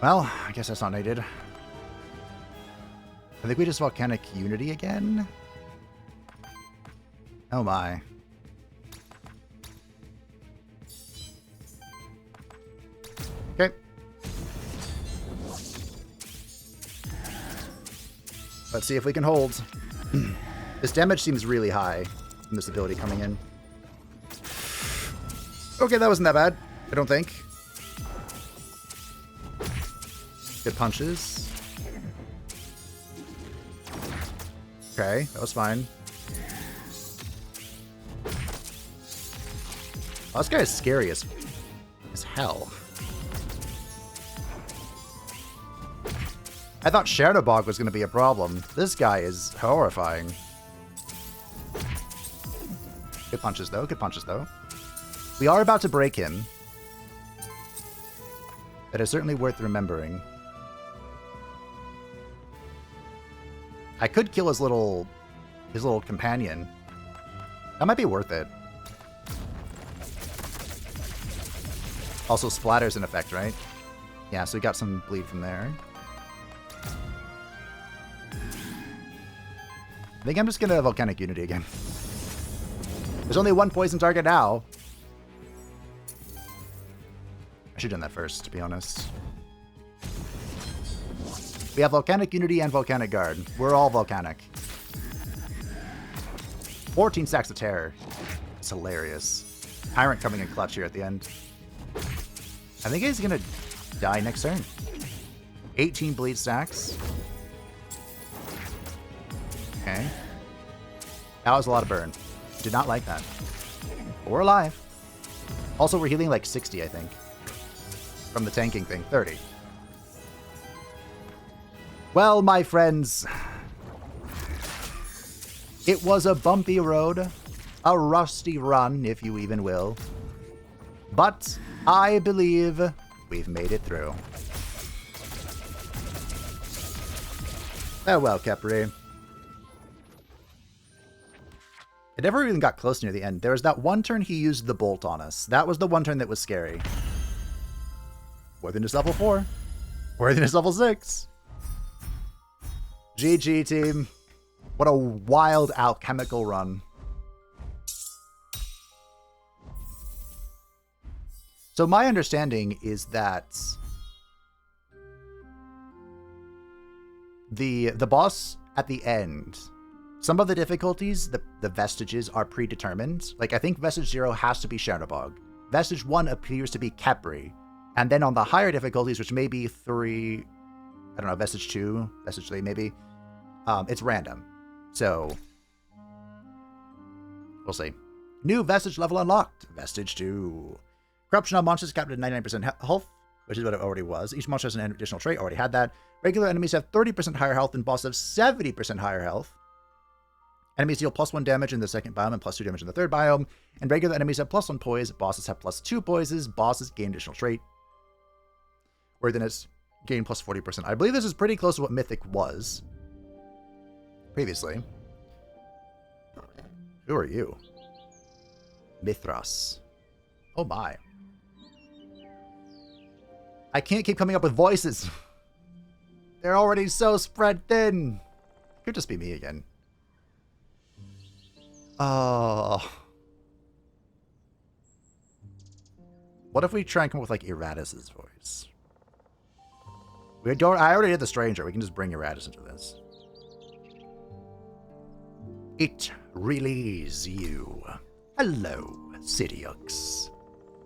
Well, I guess that's not needed. I think we just Volcanic Unity again. Oh my. Okay. Let's see if we can hold. This damage seems really high from this ability coming in. Okay, that wasn't that bad, I don't think. Good punches. Okay, that was fine. Oh, this guy is scary as hell. I thought Shadowbog was going to be a problem. This guy is horrifying. Good punches, though. Good punches, though. We are about to break him. That is certainly worth remembering. I could kill his little companion. That might be worth it. Also, Splatter's in effect, right? Yeah, so we got some bleed from there. I think I'm just gonna Volcanic Unity again. There's only one poison target now. I should have done that first, to be honest. We have Volcanic Unity and Volcanic Guard. We're all Volcanic. 14 stacks of Terror. It's hilarious. Tyrant coming in clutch here at the end. I think he's gonna die next turn. 18 bleed stacks. Okay. That was a lot of burn. Did not like that. But we're alive. Also, we're healing like 60, I think. From the tanking thing. 30. Well, my friends. It was a bumpy road. A rusty run, if you even will. But I believe we've made it through. Farewell, Khepri. It never even got close near the end. There was that one turn he used the bolt on us. That was the one turn that was scary. Worthiness level 4. Worthiness level 6. GG, team. What a wild alchemical run. So my understanding is that the boss at the end, some of the difficulties, the vestiges are predetermined. Like, I think Vestige 0 has to be Shadowbog. Vestige 1 appears to be Khepri. And then on the higher difficulties, which may be 3, I don't know, Vestige 2, Vestige 3 maybe, it's random. So, we'll see. New Vestige level unlocked. Vestige 2. Corruption on monsters capped at 99% health, which is what it already was. Each monster has an additional trait, already had that. Regular enemies have 30% higher health and bosses have 70% higher health. Enemies deal +1 damage in the second biome and +2 damage in the third biome. And regular enemies have +1 poise, bosses have +2 poises, bosses gain additional trait. Worthiness gain +40%. I believe this is pretty close to what Mythic was previously. Who are you? Mithras. Oh my. I can't keep coming up with voices. They're already so spread thin. Could just be me again. Oh. What if we try and come up with like Eratus' voice? I already did the Stranger. We can just bring Eratus into this. It really is you. Hello, Sidiux.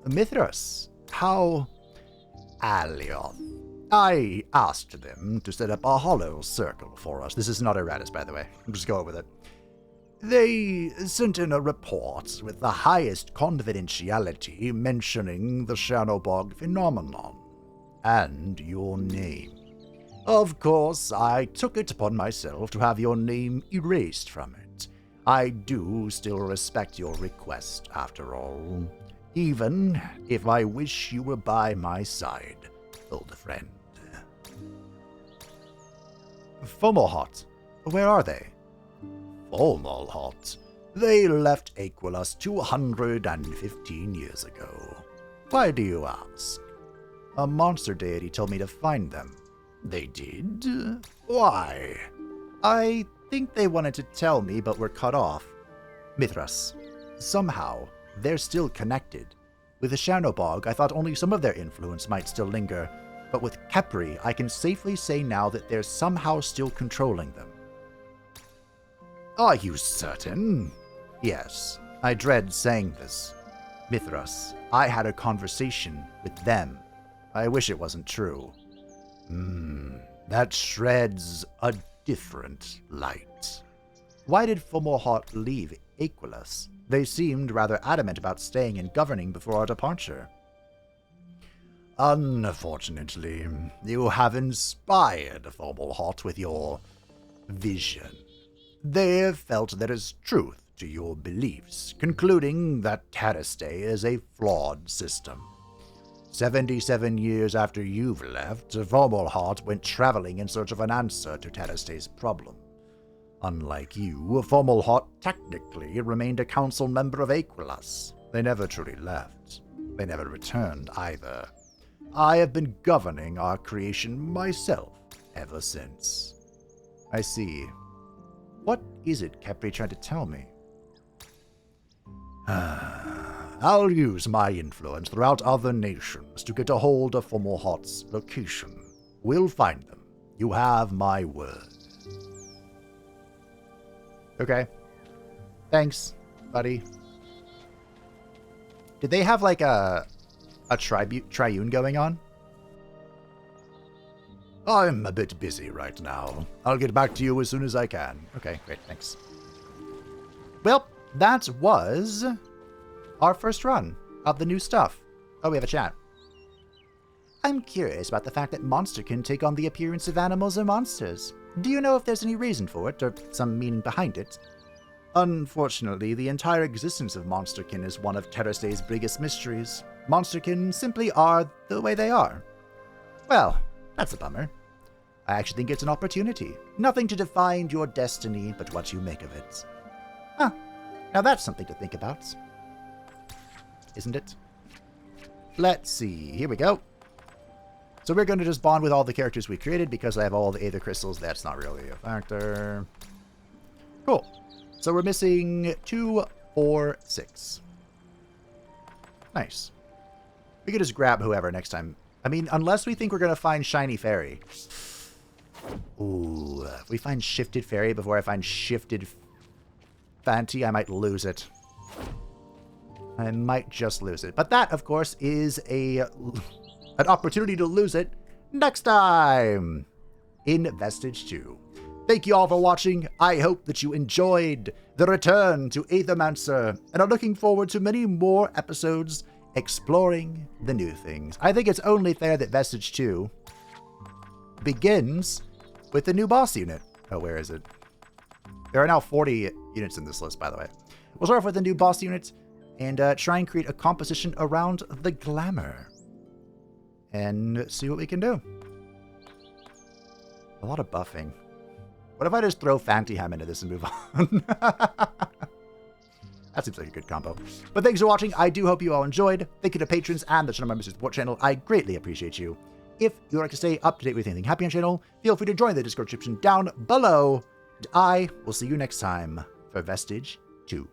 Mithras. How... Alioth. I asked them to set up a hollow circle for us. This is not Erratus, by the way. I'm just going with it. They sent in a report with the highest confidentiality mentioning the Shadowbog phenomenon and your name. Of course, I took it upon myself to have your name erased from it. I do still respect your request, after all, even if I wish you were by my side, old friend. Fomalhaut, where are they? Fomalhaut. They left Aquilus 215 years ago. Why do you ask? A monster deity told me to find them. They did? Why? I think they wanted to tell me, but were cut off. Mithras. Somehow, they're still connected. With the Shadowbog, I thought only some of their influence might still linger, but with Khepri, I can safely say now that they're somehow still controlling them. Are you certain? Yes, I dread saying this. Mithras, I had a conversation with them. I wish it wasn't true. That shreds a different light. Why did Fomalhaut leave Aquilus? They seemed rather adamant about staying and governing before our departure. Unfortunately, you have inspired Fomalhaut with your vision. They have felt there is truth to your beliefs, concluding that Terraste is a flawed system. 77 years after you've left, Fomalhaut went traveling in search of an answer to Terraste's problem. Unlike you, Fomalhaut technically remained a council member of Aquilus. They never truly left. They never returned either. I have been governing our creation myself ever since. I see. What is it Khepri tried to tell me? I'll use my influence throughout other nations to get a hold of Fomalhaut's location. We'll find them. You have my word. Okay. Thanks, buddy. Did they have like a triune going on? I'm a bit busy right now. I'll get back to you as soon as I can. Okay, great, thanks. Well, that was our first run of the new stuff. Oh, we have a chat. I'm curious about the fact that monster can take on the appearance of animals or monsters. Do you know if there's any reason for it, or some meaning behind it? Unfortunately, the entire existence of monsterkin is one of Terraste's biggest mysteries. Monsterkin simply are the way they are. Well, that's a bummer. I actually think it's an opportunity. Nothing to define your destiny, but what you make of it. Huh. Now that's something to think about. Isn't it? Let's see. Here we go. So we're going to just bond with all the characters we created because I have all the Aether Crystals. That's not really a factor. Cool. So we're missing 2, 4, 6. Nice. We could just grab whoever next time. I mean, unless we think we're going to find Shiny Faerie. Ooh, if we find Shifted Faerie before I find Shifted Fanti, I might lose it. I might just lose it. But that, of course, is an opportunity to lose it next time in Vestige 2. Thank you all for watching. I hope that you enjoyed the return to Aethermancer and are looking forward to many more episodes exploring the new things. I think it's only fair that Vestige 2 begins with the new boss unit. Oh, where is it? There are now 40 units in this list, by the way. We'll start off with the new boss unit and try and create a composition around the glamour and see what we can do. A lot of buffing. What if I just throw Fantiham into this and move on? That seems like a good combo. But thanks for watching. I do hope you all enjoyed. Thank you to patrons and the channel members who support the channel. I greatly appreciate you. If you'd like to stay up to date with anything happening on the channel, feel free to join the Discord description down below. And I will see you next time for Vestige 2.